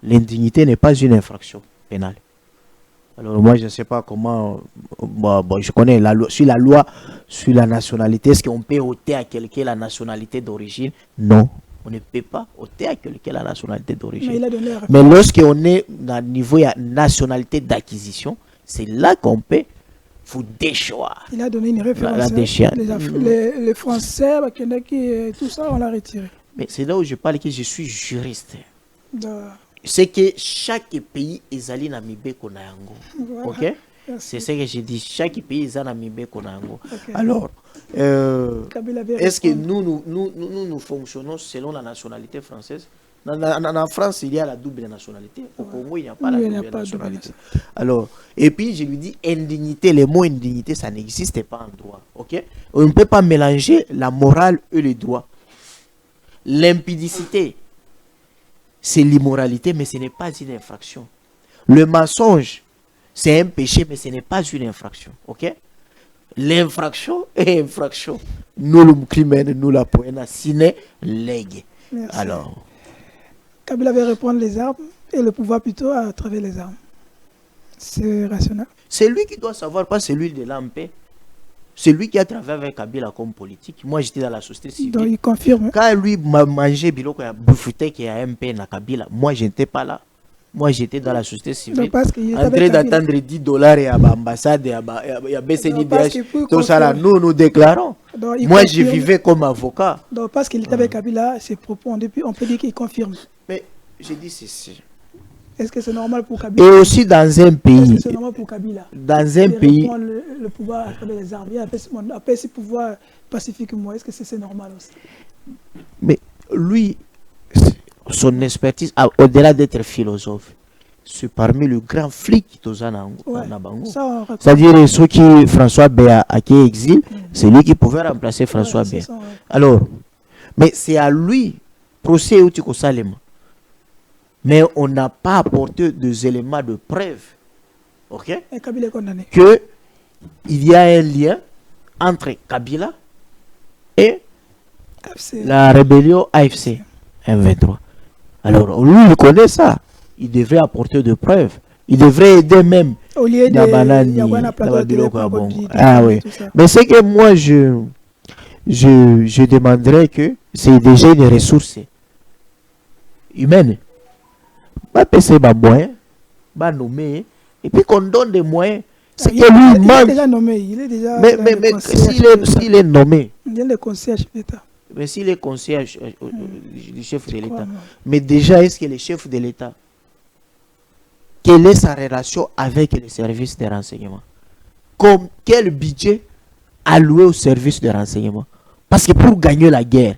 L'indignité n'est pas une infraction pénale. Alors moi je ne sais pas comment, je connais la loi, sur la nationalité, est-ce qu'on peut ôter à quelqu'un la nationalité d'origine? Non. On ne peut pas ôter à quelqu'un la nationalité d'origine. Mais lorsqu'on est à niveau de nationalité d'acquisition, c'est là qu'on peut vous déchoir. Il a donné une référence. Les Français, tout ça, on l'a retiré. Mais c'est là où je parle que je suis juriste. C'est que chaque pays est allé dans Mibé Konayango. Ok? C'est ce que j'ai dit. Chaque pays est allé dans Mibé Konayango. Alors, est-ce que nous fonctionnons selon la nationalité française? En France, il y a la double nationalité. Au Congo, il n'y a pas la double nationalité. Alors, et puis je lui dis indignité. Le mot indignité, ça n'existe pas en droit. Ok? On ne peut pas mélanger la morale et le droit. L'impudicité, c'est l'immoralité, mais ce n'est pas une infraction. Le mensonge, c'est un péché, mais ce n'est pas une infraction. Ok? L'infraction est infraction. Nous le crimen, nous la poena, sine lègue. Alors. Kabila veut reprendre les armes et le pouvoir plutôt à travers les armes. C'est rationnel. C'est lui qui doit savoir, pas celui de l'AMP. C'est lui qui a travaillé avec Kabila comme politique. Moi, j'étais dans la société civile. Donc, il confirme. Quand lui m'a mangé, Biloko a bouffé qu'il y a MP dans Kabila. Moi, je n'étais pas là. Moi, j'étais dans la société civile. En train d'attendre $10 et à l'ambassade et à BCNDH. Tout ça là, nous déclarons. Donc, moi, je vivais comme avocat. Donc, parce qu'il était avec Kabila, ses propos, on peut dire qu'il confirme. Mais j'ai dit ceci. Est-ce que c'est normal pour Kabila? Et aussi dans un pays. Est-ce que c'est normal pour Kabila? Dans un pays. Le pouvoir à travers les armes. Après ce pouvoir pacifiquement, est-ce que c'est normal aussi? Mais lui, son expertise, au-delà d'être philosophe, c'est parmi les grands flics qui sont en Bango. C'est-à-dire ceux qui François Béa a qui exil, c'est lui qui pouvait remplacer François Béa. Alors, mais c'est à lui, procès au Tiko Salema. Mais on n'a pas apporté des éléments de preuve, ok? Et Kabila est condamné. Que il y a un lien entre Kabila et la rébellion AFC M23. Alors, lui, il connaît ça. Il devrait apporter des preuves. Il devrait aider même. Au lieu Ah oui. Mais c'est que moi, je demanderais que c'est déjà une ressource humaine. Pas passer ma moyen, pas nommer, et puis qu'on donne des moyens. C'est que lui, il est déjà nommé. Il est déjà mais s'il est nommé. Il y a le conseil d'État. Mais s'il est conseiller du chef de l'État, mais déjà, est-ce que le chef de l'État, quelle est sa relation avec les services de renseignement? Quel budget alloué au service de renseignement? Parce que pour gagner la guerre,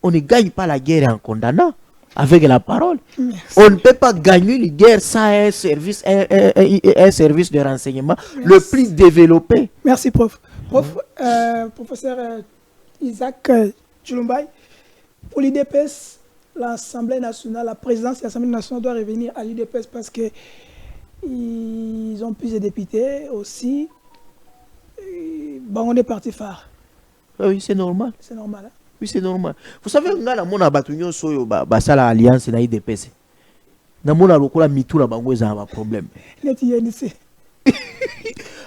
on ne gagne pas la guerre en condamnant avec la parole. Merci. On ne peut pas gagner une guerre sans un service de renseignement le plus développé. Merci, prof. Professeur Isaac Tchouloumbaye, pour l'IDPS, l'Assemblée nationale, la présidence de l'Assemblée nationale doit revenir à l'IDPS parce qu'ils ont plus de députés aussi. On est parti phare. Oui, c'est normal. C'est normal. Hein? Oui, c'est normal. Vous savez, on a mon abatunion sur la alliance na IDPS. Na mon alokola mitou na bango za ba problème.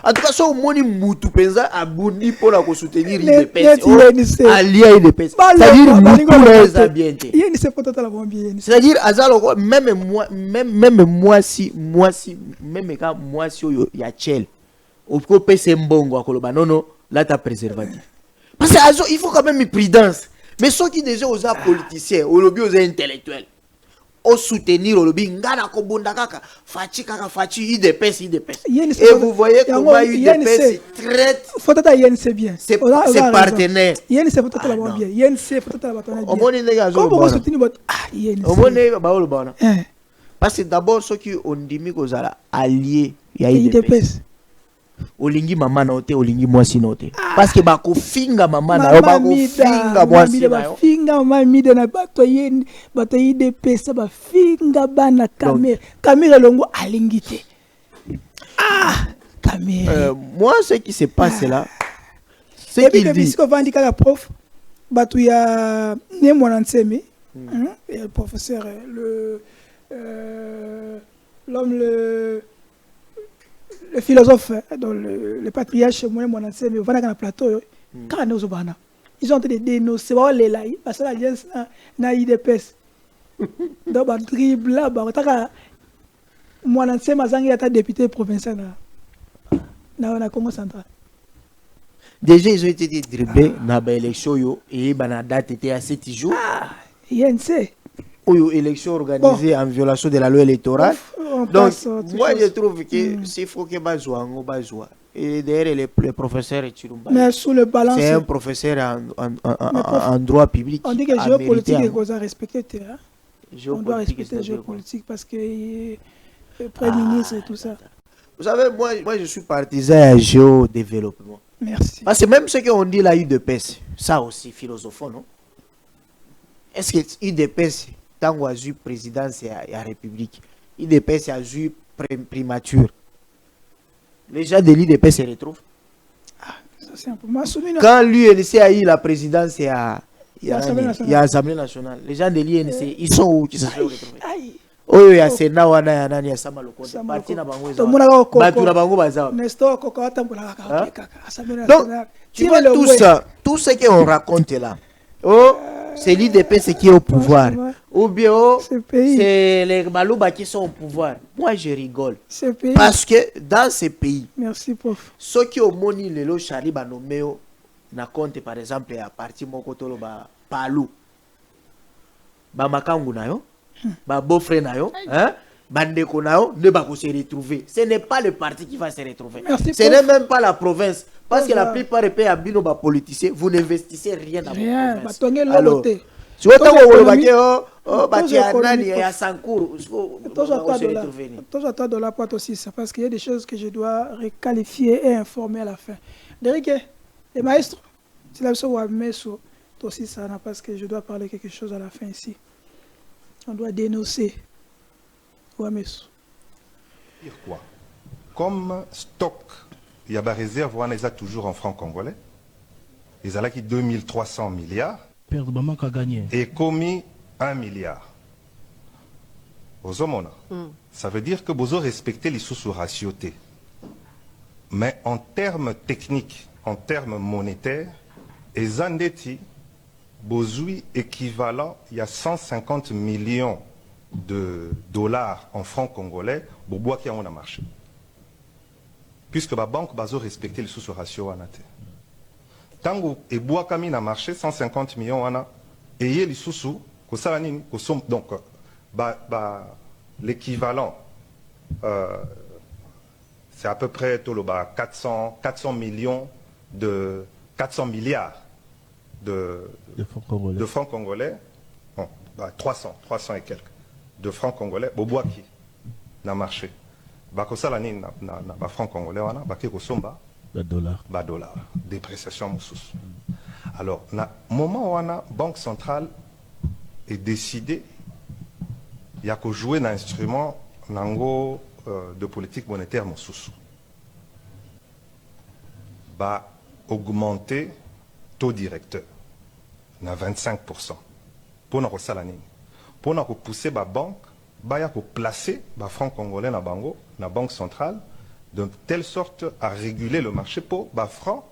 En tout cas, si on a moutou penza abuni pour la soutenir IDPS, allié IDPS. C'est-à-dire moutou les bien. C'est-à-dire azalo même moi si même quand moi si il y a chel. Au ko pese mbongo akoloba non là ta préservatif. Parce que il faut quand même une prudence. Mais ceux qui déjà aux politiciens, aux lobbies aux intellectuels, au soutenir au lobby, ngana ko bonda kaka, fachi IDPS. Et vous voyez comment IDPS traite. Faut être INC bien. C'est partenaire. INC faut être la bien. INC faut être la bien. Comment vous soutenir votre INC? Parce que d'abord ceux qui ont dit que ça allié, il y a IDPS. Olingi mama note olingi mwasi note parce que bako finga mama na yo bako finga mwasi na yo finga mama mide na bato de pesa ba finga bana kamera longo alingite kamera moi ce qui se passe là c'est qu'il dit que vandika la prof bato ya ne mwana nseme le professeur l'homme le philosophe, le patriarche, moi, mon ancien, mais voilà dans le plateau, quand ils ont été dénoncés, parce que l'alliance n'a IDPS. Donc, on dribble là, mon ancien, il a député provincial dans la Congo central. Déjà, ils ont été dribblés dans l'élection et la date était à 7 jours. INC. Ou élection organisée en violation de la loi électorale. Donc, moi je trouve que s'il faut que on bazoua. Et derrière les professeurs mais sous le balance, c'est un professeur en droit public. On dit que géopolitique est qu'on a respecté terrain. On doit respecter la géopolitique parce que le Premier ministre et tout ça. Vous savez, moi je suis partisan à géodéveloppement. Merci. Parce que même ce qu'on dit là, UDPS, ça aussi philosophe, non? Est-ce que UDPS tant qu'on a eu présidence et la République, l'IDPS a eu primature. Les gens de l'IDPS se retrouvent. Quand l'UNC a eu la présidence et l'Assemblée nationale, les gens de l'UNC, ils sont où qui se sont retrouvés? Oh, il y a Sénat, il y a Nani, il y a Sama Lokonde. Parti na bango eza. Batu na bango baza. Donc, tu vois tout ce qu'on raconte là. Oh, c'est l'IDPS qui est au pouvoir. Ou bien c'est les Malouba qui sont au pouvoir. Moi, je rigole. Parce que dans ces pays, merci, prof. Ceux qui ont moni le lo chari ba nommé na compte par exemple à partir mokotolo ba Palou. Ba makangu na yo, ba beau-frère na yo, hein? Bandeko na yo ne va se retrouver. Ce n'est pas le parti qui va se retrouver. Ce n'est même pas la province. Parce que la plupart des pays à bino ba politiciens, vous n'investissez rien dans la province. Alors, si vous avez parce qu'il y a des choses que je dois requalifier et informer à la fin. Derrick, les maestros, c'est la chose où aussi ça, parce que je dois parler quelque chose à la fin ici. On doit dénoncer. Dire quoi? Comme stock, il y a des réserves, on les a toujours en francs congolais. Ils ont acquis 2300 milliards. Et commis 1 milliard. Ça veut dire que vous avez respecté les sous-ratiotés. Mais en termes techniques, en termes monétaires, les endettis, besoin équivalent, il y a 150 millions de dollars en francs congolais, pour boire qui a marché. Puisque la banque va respecter les sous-ratios en athée. tango et boakami na marché 150 millions wana et yé lisusu ko sala nini ko som donc l'équivalent c'est à peu près tout le 400 millions de 400 milliards de francs congolais. Bon, 300 et quelques de francs congolais boboaki na marché. Bakosala nini na francs congolais wana baki ko somba dollar dépréciation mosusu. Alors na moment wana banque centrale est décidé il y a que jouer un instrument nango de politique monétaire mosusu ba augmenter taux directeur na 25% pour na kosala nini pour na ko pousser ba banque ba ya ko placer ba franc congolais na bango na banque centrale de telle sorte à réguler le marché pour ba franc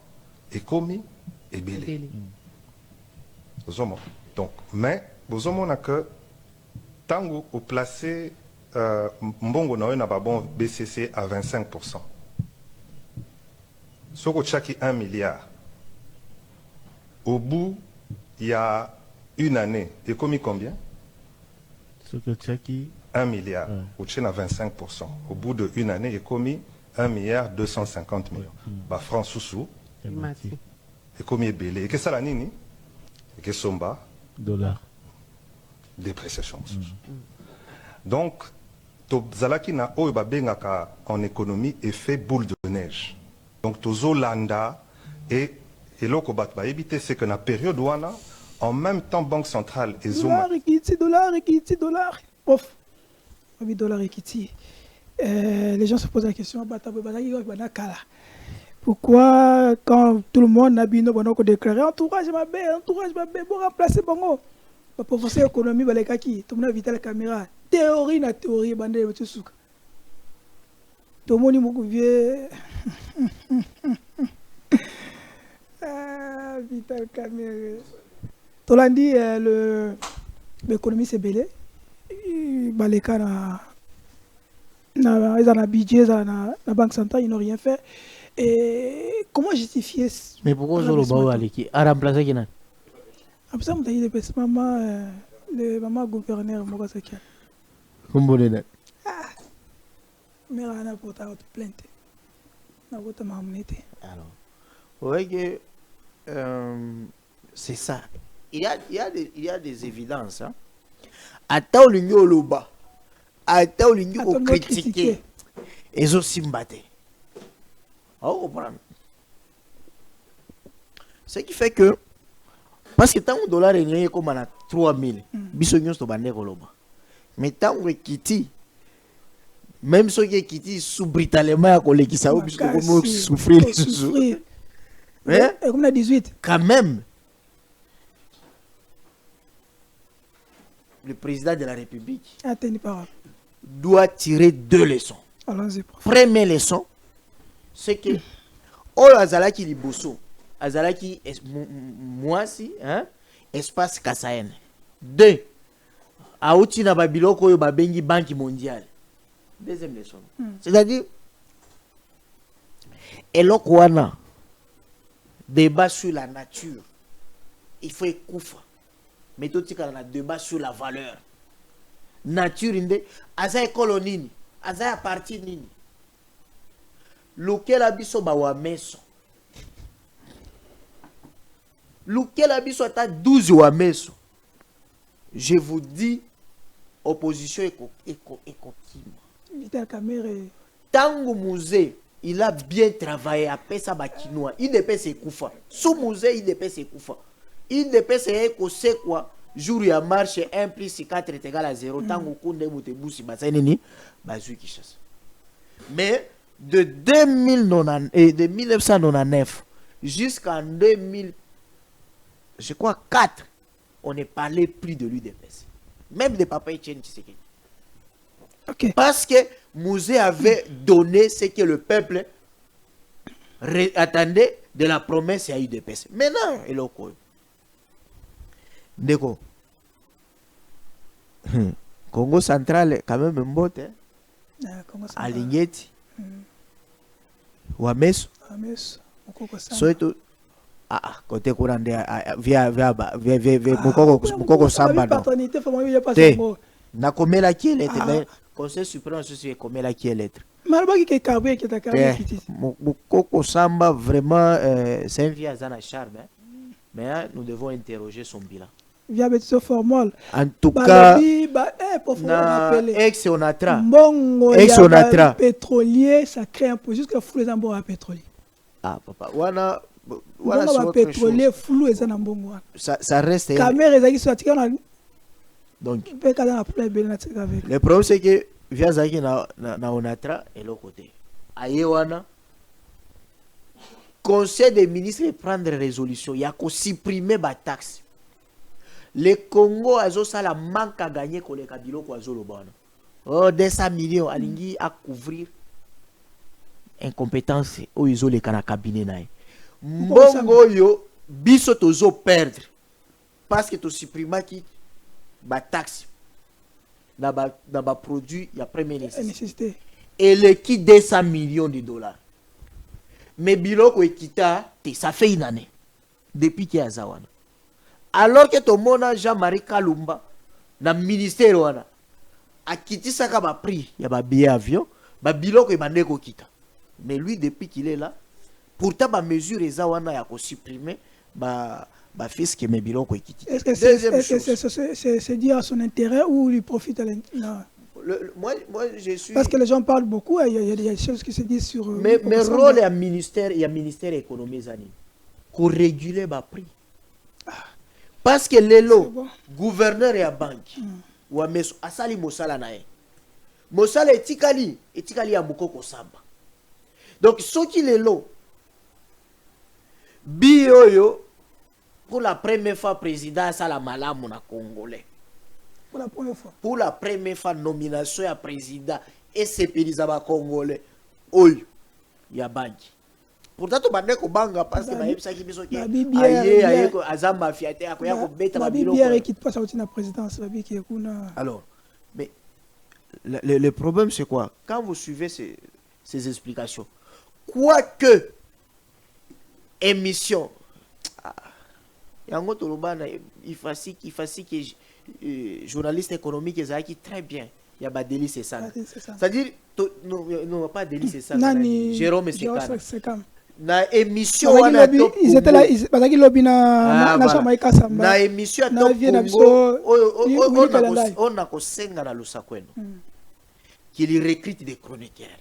et commis et belé. Donc mais bozomo na que tango au placer mbongo na na ba bon BCC à 25%. Soko chaki 1 milliard. Au bout, il y a une année, et commis combien? Soko chaki 1 milliard. Au Tchèque à 25%. Au bout d'une année, il commis 1 milliard 250 millions. Bah francs sous et commis belé. Et que ça la nini? Et que somba? Dollar. Dépréciation. Donc, Zalaki na oyo bengaka en économie effet boule de neige. Donc tozolanda et loko bat ba éviter c'est que na période wana en même temps banque centrale et dollar off dollar ekiti. Les gens se posent la question pourquoi quand tout le monde n'a bino bonoko déclarer entourage mabé pour remplacer bongo pour forcer l'économie balekaki tout le monde a vite la caméra théorie na théorie bande de tsuka tout le monde moko vieux vital caméra tolandi l'économie c'est belé baleka na budget na banque centrale ils n'ont rien fait et comment justifier mais pourquoi je le vois aleki a remplacer qui n'a après ça on dit le maman gouverneur moko sakia kumbonena mais on a porté plainte na porté mamnete alors ouais que c'est ça il y a des évidences hein ata l'union loba ata l'union critiquer et aussi mbaté oh comprendre ce qui fait que parce que tant que dollar est comme à 3000 bisognos to bande koloba mais tant que kiti même ceux qui kiti sous brutalement à collègue ça puisque comme souffrir hein comme la 18 quand même le président de la République doit tirer 2 leçons. Première leçon, c'est que oh azalaki liboso, azalaki mwasi, hein, espace Kasayen. 2. Aouti na babiloko yo babengi Banque mondiale. Deuxième leçon. C'est-à-dire eloko wana débat sur la nature. Il faut écouter. Mais tout ce qu'on a débat sur la valeur nature inde aza colonie aza à partir nini lequel abiso ba wa meso lequel abiso ata 12 wa meso je vous dis opposition éco Vital Caméra tango musée il a bien travaillé après ça ba kinois il dépêche kufa sous musée il dépêche kufa il dépêche c'est quoi jour ya marche 1 plus 4 est égal à 0 tango kunde mutebusi basanini bazui kishasa mais de 1999 jusqu'en 2000 je crois 4 on ne parlait plus de l'UDPS même de Papa Etienne Tshisekedi. Okay. Parce que Mouzé avait donné ce que le peuple attendait de la promesse à l'UDPS. Maintenant, il est quoi? Ndeko. Congo central quand même un bot hein. Alingeti. Wameso. Wameso. Soito côté Kourande via Mukoko Samba non. Na komela qui lettre mais conseil suprême c'est komela qui lettre. Malba qui carbe qui ta carbe qui Mukoko Samba vraiment c'est un vieux Zana charme mais nous devons interroger son bilan. Via Betso formal. En tout cas ex-Onatra. Ex-Onatra. Pétrolier, ça crée un peu jusqu'à flou les embons à pétrolier. Ah papa, voilà pétrolier flou les embons. Ça reste. Caméra les qui sont donc. Le problème c'est que via Zaki na Onatra et l'autre côté. Ayewana. Conseil des ministres prendre résolution, il y a qu'à supprimer la taxe. Le Congo a la manque à gagner pour les Kabilo kwa zolo bana. Oh 200 millions alingi à couvrir incompétence au iso le kana cabinet nae. Mbongo yo biso tozo perdre parce que to supprimer qui ba taxe na ba produit ya première nécessité. Et le qui 200 millions de dollars. Mais biloko ekita ça fait une année depuis qu'il y a Zawana. Alors que ton mona Jean-Marie Kalumba na ministère wana akitisa ka ba prix ya ba billet avion ba biloko e bandeko kita. Mais lui depuis qu'il est là pourtant ba mesure Zawana ya ko supprimer ba fils que mes biloko ekiti. Est-ce que c'est dit à son intérêt ou lui profite à l'intérêt? Moi je suis parce que les gens parlent beaucoup, il y a des choses qui se disent sur mais rôle ya ministère économie zani ko réguler ba prix. Parce que les lots, gouverneur et à banque, ou à meso asali mosala nae. Mosala etikali ya Mukoko Samba. Donc ceux qui les lots, bioyo pour la première fois président ça la malamu na Congolais. Pour la première fois. Pour la première fois nomination à président et c'est Pelizaba Congolais. Oyo ya banque. Pourtant to bande ko banga parce que ba qui biso ki aye ko azamba fiate akoya ko beta ba biloko bière qui passe au la présidence ba qui kuna. Alors mais le problème c'est quoi? Quand vous suivez ces explications, quoique émission yango to lobana il faut que journaliste économique ezaki très bien. Il y a Badeli c'est ça. C'est-à-dire non pas Deli c'est ça. Jérôme Sekam. Na émission wana top ils étaient là bazaki lobby na Jamaïca Samba na émission top on a ko senga na lusakweno qu'il recrute des chroniqueurs,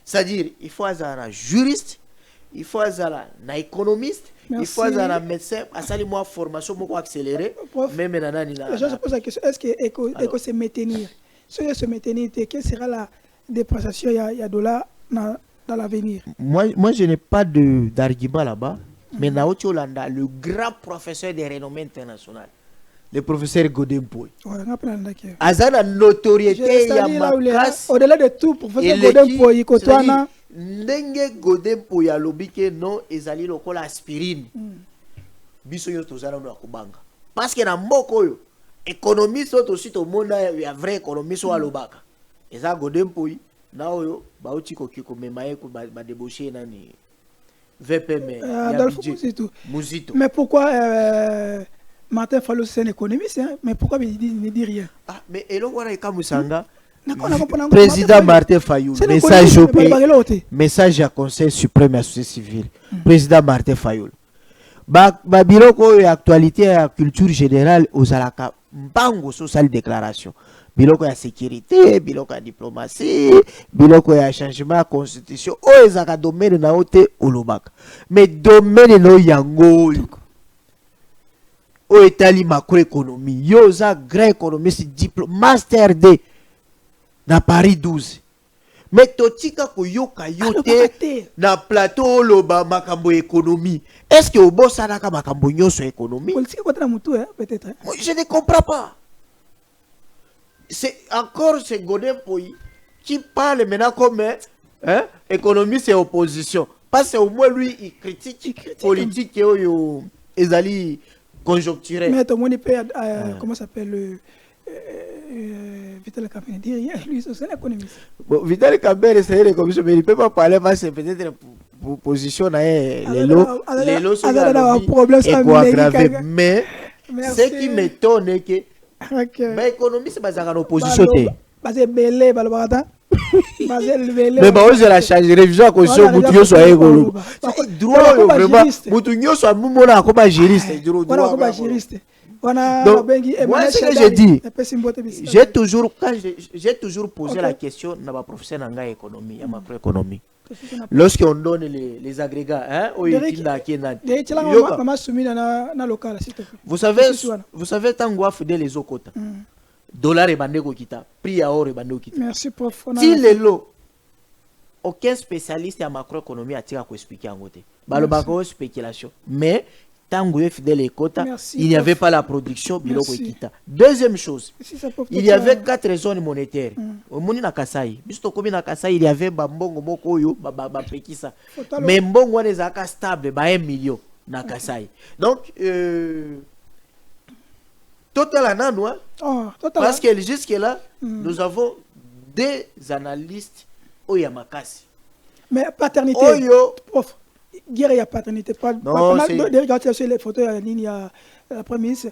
c'est-à-dire il faut avoir un juriste, il faut avoir un économiste, il faut avoir un médecin asali moi formation beaucoup accélérée même nanani na. Les gens se posent la question, est-ce que éco se maintenir si se maintenir quelle sera la dépréciation il y a dollar dans l'avenir? Moi je n'ai pas d'argument là-bas, mais Naoto Landa, le grand professeur de renommée internationale, le professeur Godempoy. Azana notoriété ya makas. Au-delà de tout, professeur Godempoy kotwana ndenge Godempoy alobi ke non ezali lokola aspirine. Biso yo tozana no akubanga. Parce que na mboko yo économiste aussi to mona ya vrai économiste wa lobaka. Eza Godempoy na oyo bauti ko kiko memaye ko ba débaucher nani VPM Adolphe Muzito. Mais pourquoi Martin Fayulu c'est un économiste hein? Mais pourquoi il ne dit rien? Ah mais eloko wana ekamusanga président Martin Fayulu message à conseil suprême à société civile président Martin Fayulu ba biloko ya actualité ya culture générale aux alaka mbango social déclaration biloko ya sécurité, biloko ya diplomatie, biloko ya changement de constitution, o ezaka domaine na ote olobaka. Mais domaine no yango o etali macroéconomie, yo za grand économiste diplôme master D na Paris 12. Mais totika ko yoka yote na plateau oloba makambo économie. Est-ce que obosa naka makambo nyoso économie? Politique contre mutu hein peut-être. Je ne comprends pas. C'est encore ce Godempoy qui parle maintenant comme économiste et opposition. Parce qu'au moins lui, il critique politique et ezali conjoncturel. Mais tout le monde peut, comment s'appelle Vital Kamerhe dit rien, lui c'est un économiste. Bon, Vital Kamerhe c'est un économiste, mais il ne peut pas parler parce que peut-être position les lots sont aggravés. Mais ce qui m'étonne est que l'économie c'est basé en opposition. Basé belé balbata. Mais bah on la charge révision à condition Boutounio soit égolo. Droit vraiment Boutounio soit moumona comme juriste. Droit juriste. Donc, moi, ce que j'ai dit, j'ai toujours posé la question dans ma professeur en économie, en macroéconomie. Lorsqu'on donne les agrégats, vous savez, tant qu'on fait les okota, dollar et bandé kita, prix à or et bandé kita. Merci prof. Si les lots, aucun spécialiste en macroéconomie a tiré à expliquer en côté. Balobako spéculation, mais il n'y avait pas la production. Deuxième chose, il y avait 4 zones monétaires. Au Moni na Kasai, il y avait Bambongo Mokoyo, Pekisa. Mais Mbongo est stable, 1 million na Kasai. Donc, total anano, parce que jusque-là, nous avons des analystes au Yamakasi. Mais paternité, prof. Guerre, il y a paternité. Regarde sur les photos, il y a la première ministre.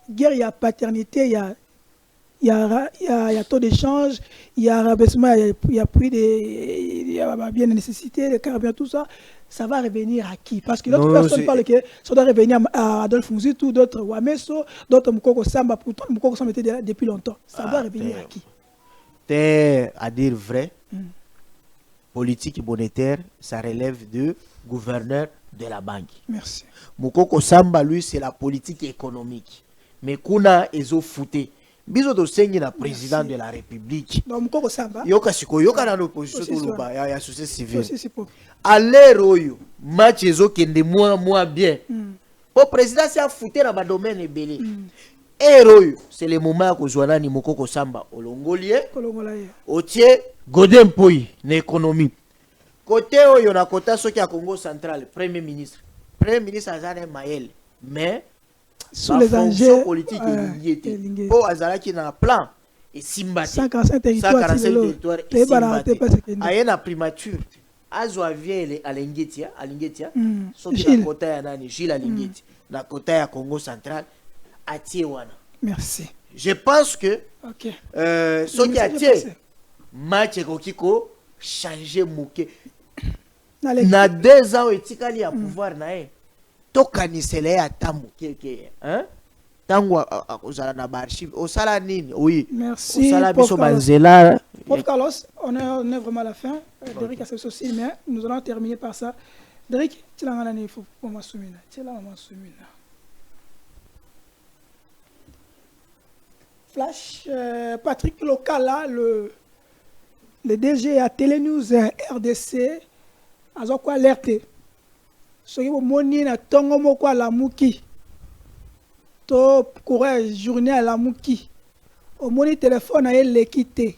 Guerre, il y a paternité, il y a taux d'échange, il y a rabaissement, il y a prix il y a bien de nécessité, le carburant, tout ça. Ça va revenir à qui? Parce que d'autres personnes parlent que ça doit revenir à Adolphe Mouzitou, d'autres Wameso, d'autres Moukoko Samba. Pourtant, Moukoko Samba était depuis longtemps. Ça doit revenir à qui? T'es à dire vrai. Politique monétaire, ça relève de gouverneur de la banque. Merci. Moukoko Samba, lui, c'est la politique économique. Mais Kuna Ezo Fouté. Biso de Sengi, la président de la République. Donc, Moukoko Samba. Yoka Siko, Yoka dans l'opposition, il y a société civile. À l'ère où match Ezo qui est moins bien. Au président, c'est à fouter dans le domaine et belé. Et c'est le moment que Zouana ni Moukoko Samba au Longolier. Au tiers. Godem Poyi, l'économie. Côté où il y a un quota qui a Congo central, Premier ministre. Premier ministre Azane Maël. Mais, sous les enjeux politiques, il pour Azala qui a un plan. Et Simba. 145 territoires. Et Simba. Il y a une primature. Azwa vient à l'Ingetia. Sauf que la quota est à Gilles à l'Ingetia. La quota est à Congo central. À Tijuana. Merci. Je pense que. Ce qui a tiré. Match Kiko changer Mouké. Na 2 ans etikali à pouvoir nae. Tokanisele à Tamouké. Hein? Tango à na archive. Au Salanine, oui. Merci. Prof Carlos. Prof Carlos, on est vraiment à la fin. Derek a ses aussi, mais nous allons terminer par ça. Derek, tu l'as gagné pour ma soumina. Flash, Patrick Lokala, le DG à Télénews RDC, a quoi alerté. Ce qui est moni na tongo moko à la mouki. To courage journée à la mouki. Au moni téléphone à elle l'équité.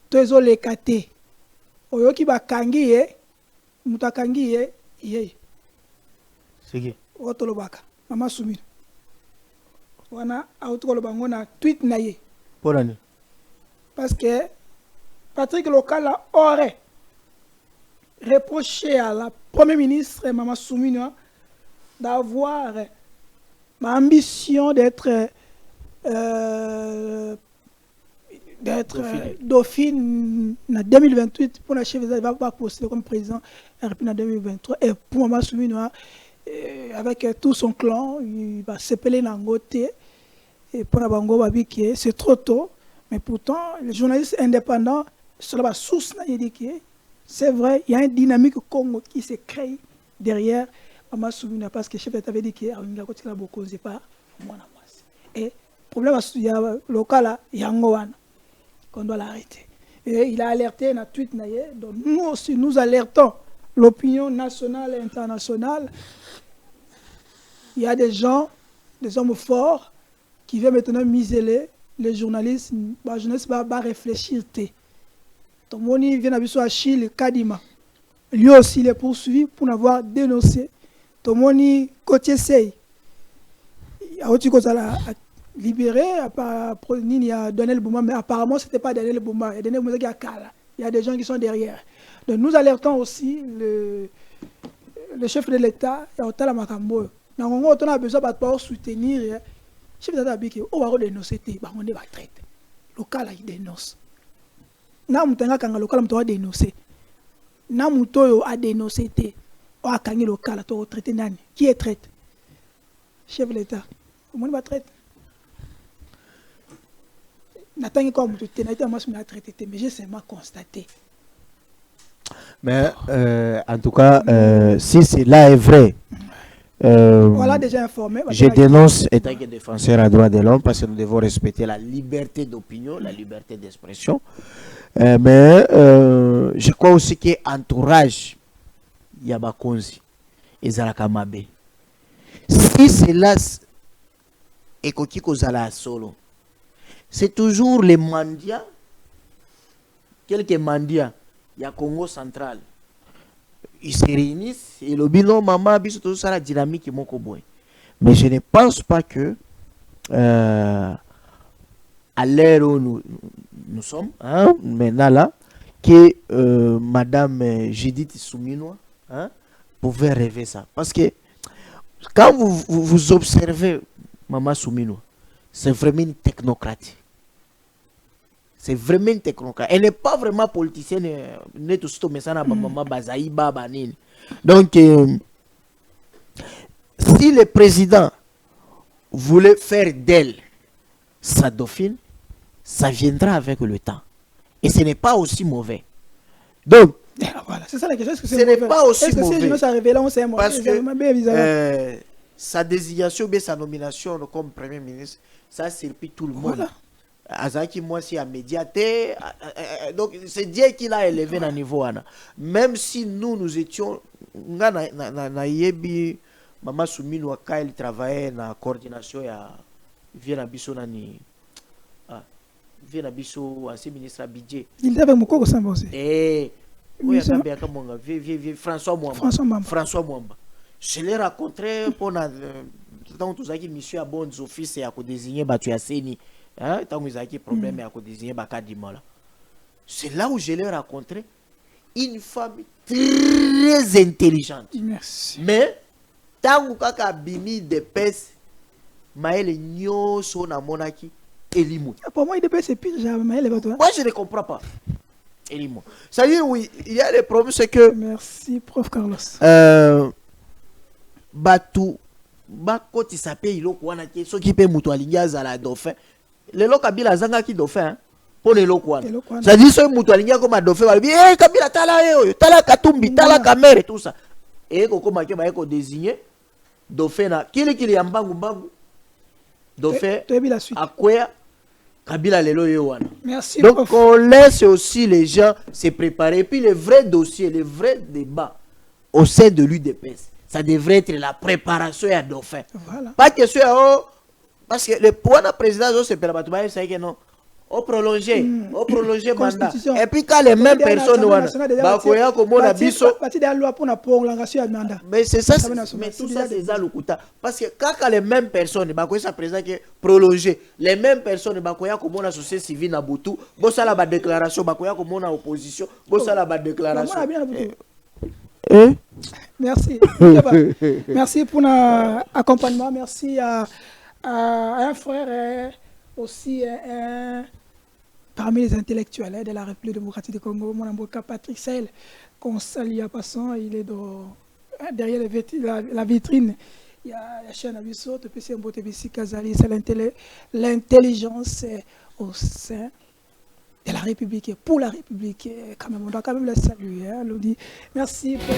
To ezo l'ékaté. Oyoki ba kangi muta kangi ye. C'est qui? Otolobaka. Mama Soumine. Wana autokolo bango na tweet na ye. Pour l'année. Parce que Patrick Lokala aurait reproché à la première ministre Mama Soumina d'avoir l'ambition d'être dauphine en 2028 pour la chef de va pas poster comme président en 2023 et pour Mama Soumina avec tout son clan il va s'épeler Nangote et pour la bango babiki c'est trop tôt. Mais pourtant, les journalistes indépendants, sur la source, c'est vrai, il y a une dynamique Congo qui se crée derrière Mama Soumina parce que le chef d'État avait dit qu'il y a beaucoup de pas. Et le problème, il y a local, il y a un qu'on doit l'arrêter. Et il a alerté dans tweet. Donc nous aussi, nous alertons l'opinion nationale et internationale. Il y a des gens, des hommes forts, qui veulent maintenant miser les journalistes, les journalistes vont réfléchir. Donc, on vient à Chile, Kadima. Lui aussi, il est poursuivi pour n'avoir dénoncé. Donc, on côté Sey. Il y a autre chose à libérer, il y a Daniel Bouma, mais apparemment, ce n'était pas Daniel Bouma. Il y a des gens qui sont derrière. Donc nous alertons aussi le chef de l'État et Otala Makambo. Nous avons besoin de soutenir le chef de l'État qui va dénoncer, on va traiter. Local il dénonce. Na mutenga kanga local mto dénoncer. Na muto a dénoncé on a kangi local to traiter nani qui est traite chef de l'État comment va traiter n'attendez comme tout tenait moi je traité mais j'ai seulement constaté. Mais en tout cas si cela est vrai voilà déjà informé. Je dénonce étant que défenseur à droit de l'homme parce que nous devons respecter la liberté d'opinion, la liberté d'expression. Mais je crois aussi que entourage Yabakonzi et Zarakamabe. Si cela est Koki Kozala solo, c'est toujours les mendiants, quelques mendiants, il y a Congo central. Ils se réunissent et le bilan maman biso tout ça la dynamique est mon coboy. Mais je ne pense pas que à l'heure où nous sommes maintenant là que madame Judith Souminois pouvait rêver ça parce que quand vous observez maman Souminois, c'est vraiment une technocrate. C'est vraiment une technocrate. Elle n'est pas vraiment politicienne. Donc, si le président voulait faire d'elle sa dauphine, ça viendra avec le temps. Et ce n'est pas aussi mauvais. Donc, voilà, c'est ça la question. Ce n'est pas aussi mauvais. Parce que sa désignation ou sa nomination comme Premier ministre, ça a servi tout le monde. Voilà. Azaki moi si a médiaté donc c'est Dieu qui l'a élevé à niveau ana. Même si nous étions na yebi Mama Souminois quand elle travaillait na coordination ya Viena Bisso nani Viena Bisso ancien ministre budget. Il était avec Mokoko Samba aussi. Oui, François Mwamba. Je l'ai rencontré pour dans tout ça qui monsieur a bon office et a désigné Batu Aseni. Tant que vous problème à désigner Bakadimola. C'est là où je l'ai rencontré une femme très intelligente. Merci. Mais tant que Abimi de pèse Maël Nyo Sona Monaki Elimou. Pour moi il dépêche c'est pire Maël. Moi je ne comprends pas. Elimou. Ça veut dire oui, il y a des problèmes c'est que merci prof Carlos. Batu Bakoti s'appelle il wana qui so qui peut mutualinga za la dauphin. Les locaux Kabila zanga qui dauphin pour les locaux. Ça dit ce mutualinga comme dauphin va dire eh Kabila tala Katumbi tala Kamere tout ça. Et koko make ba ko désigner dauphin na kili ya mbangu dauphin akwea Kabila lelo yo wana. Merci. Donc on laisse aussi les gens se préparer et puis le vrai dossier, le vrai débat au sein de l'UDPS. Ça devrait être la préparation à dauphin. Voilà. Pas que ce parce que le point de président c'est que non au prolonger mandat et puis quand les mêmes personnes mais c'est ça mais tout ça c'est ça le coup parce que quand les mêmes personnes ça président que prolonger les mêmes personnes bakoya comme on société civile na butu bo ça la déclaration bakoya comme on opposition bo ça la déclaration. Merci. Merci pour l'accompagnement. Merci à un frère aussi parmi les intellectuels de la République démocratique du Congo, mon avocat Patrick Sahel, qu'on salue à passant. Il est derrière la vitrine. Il y a Chien Abisso, TPC Mbotebisi Kazali. C'est l'intelligence au sein de la République et pour la République. Quand même, on doit quand même le saluer. On dit merci pour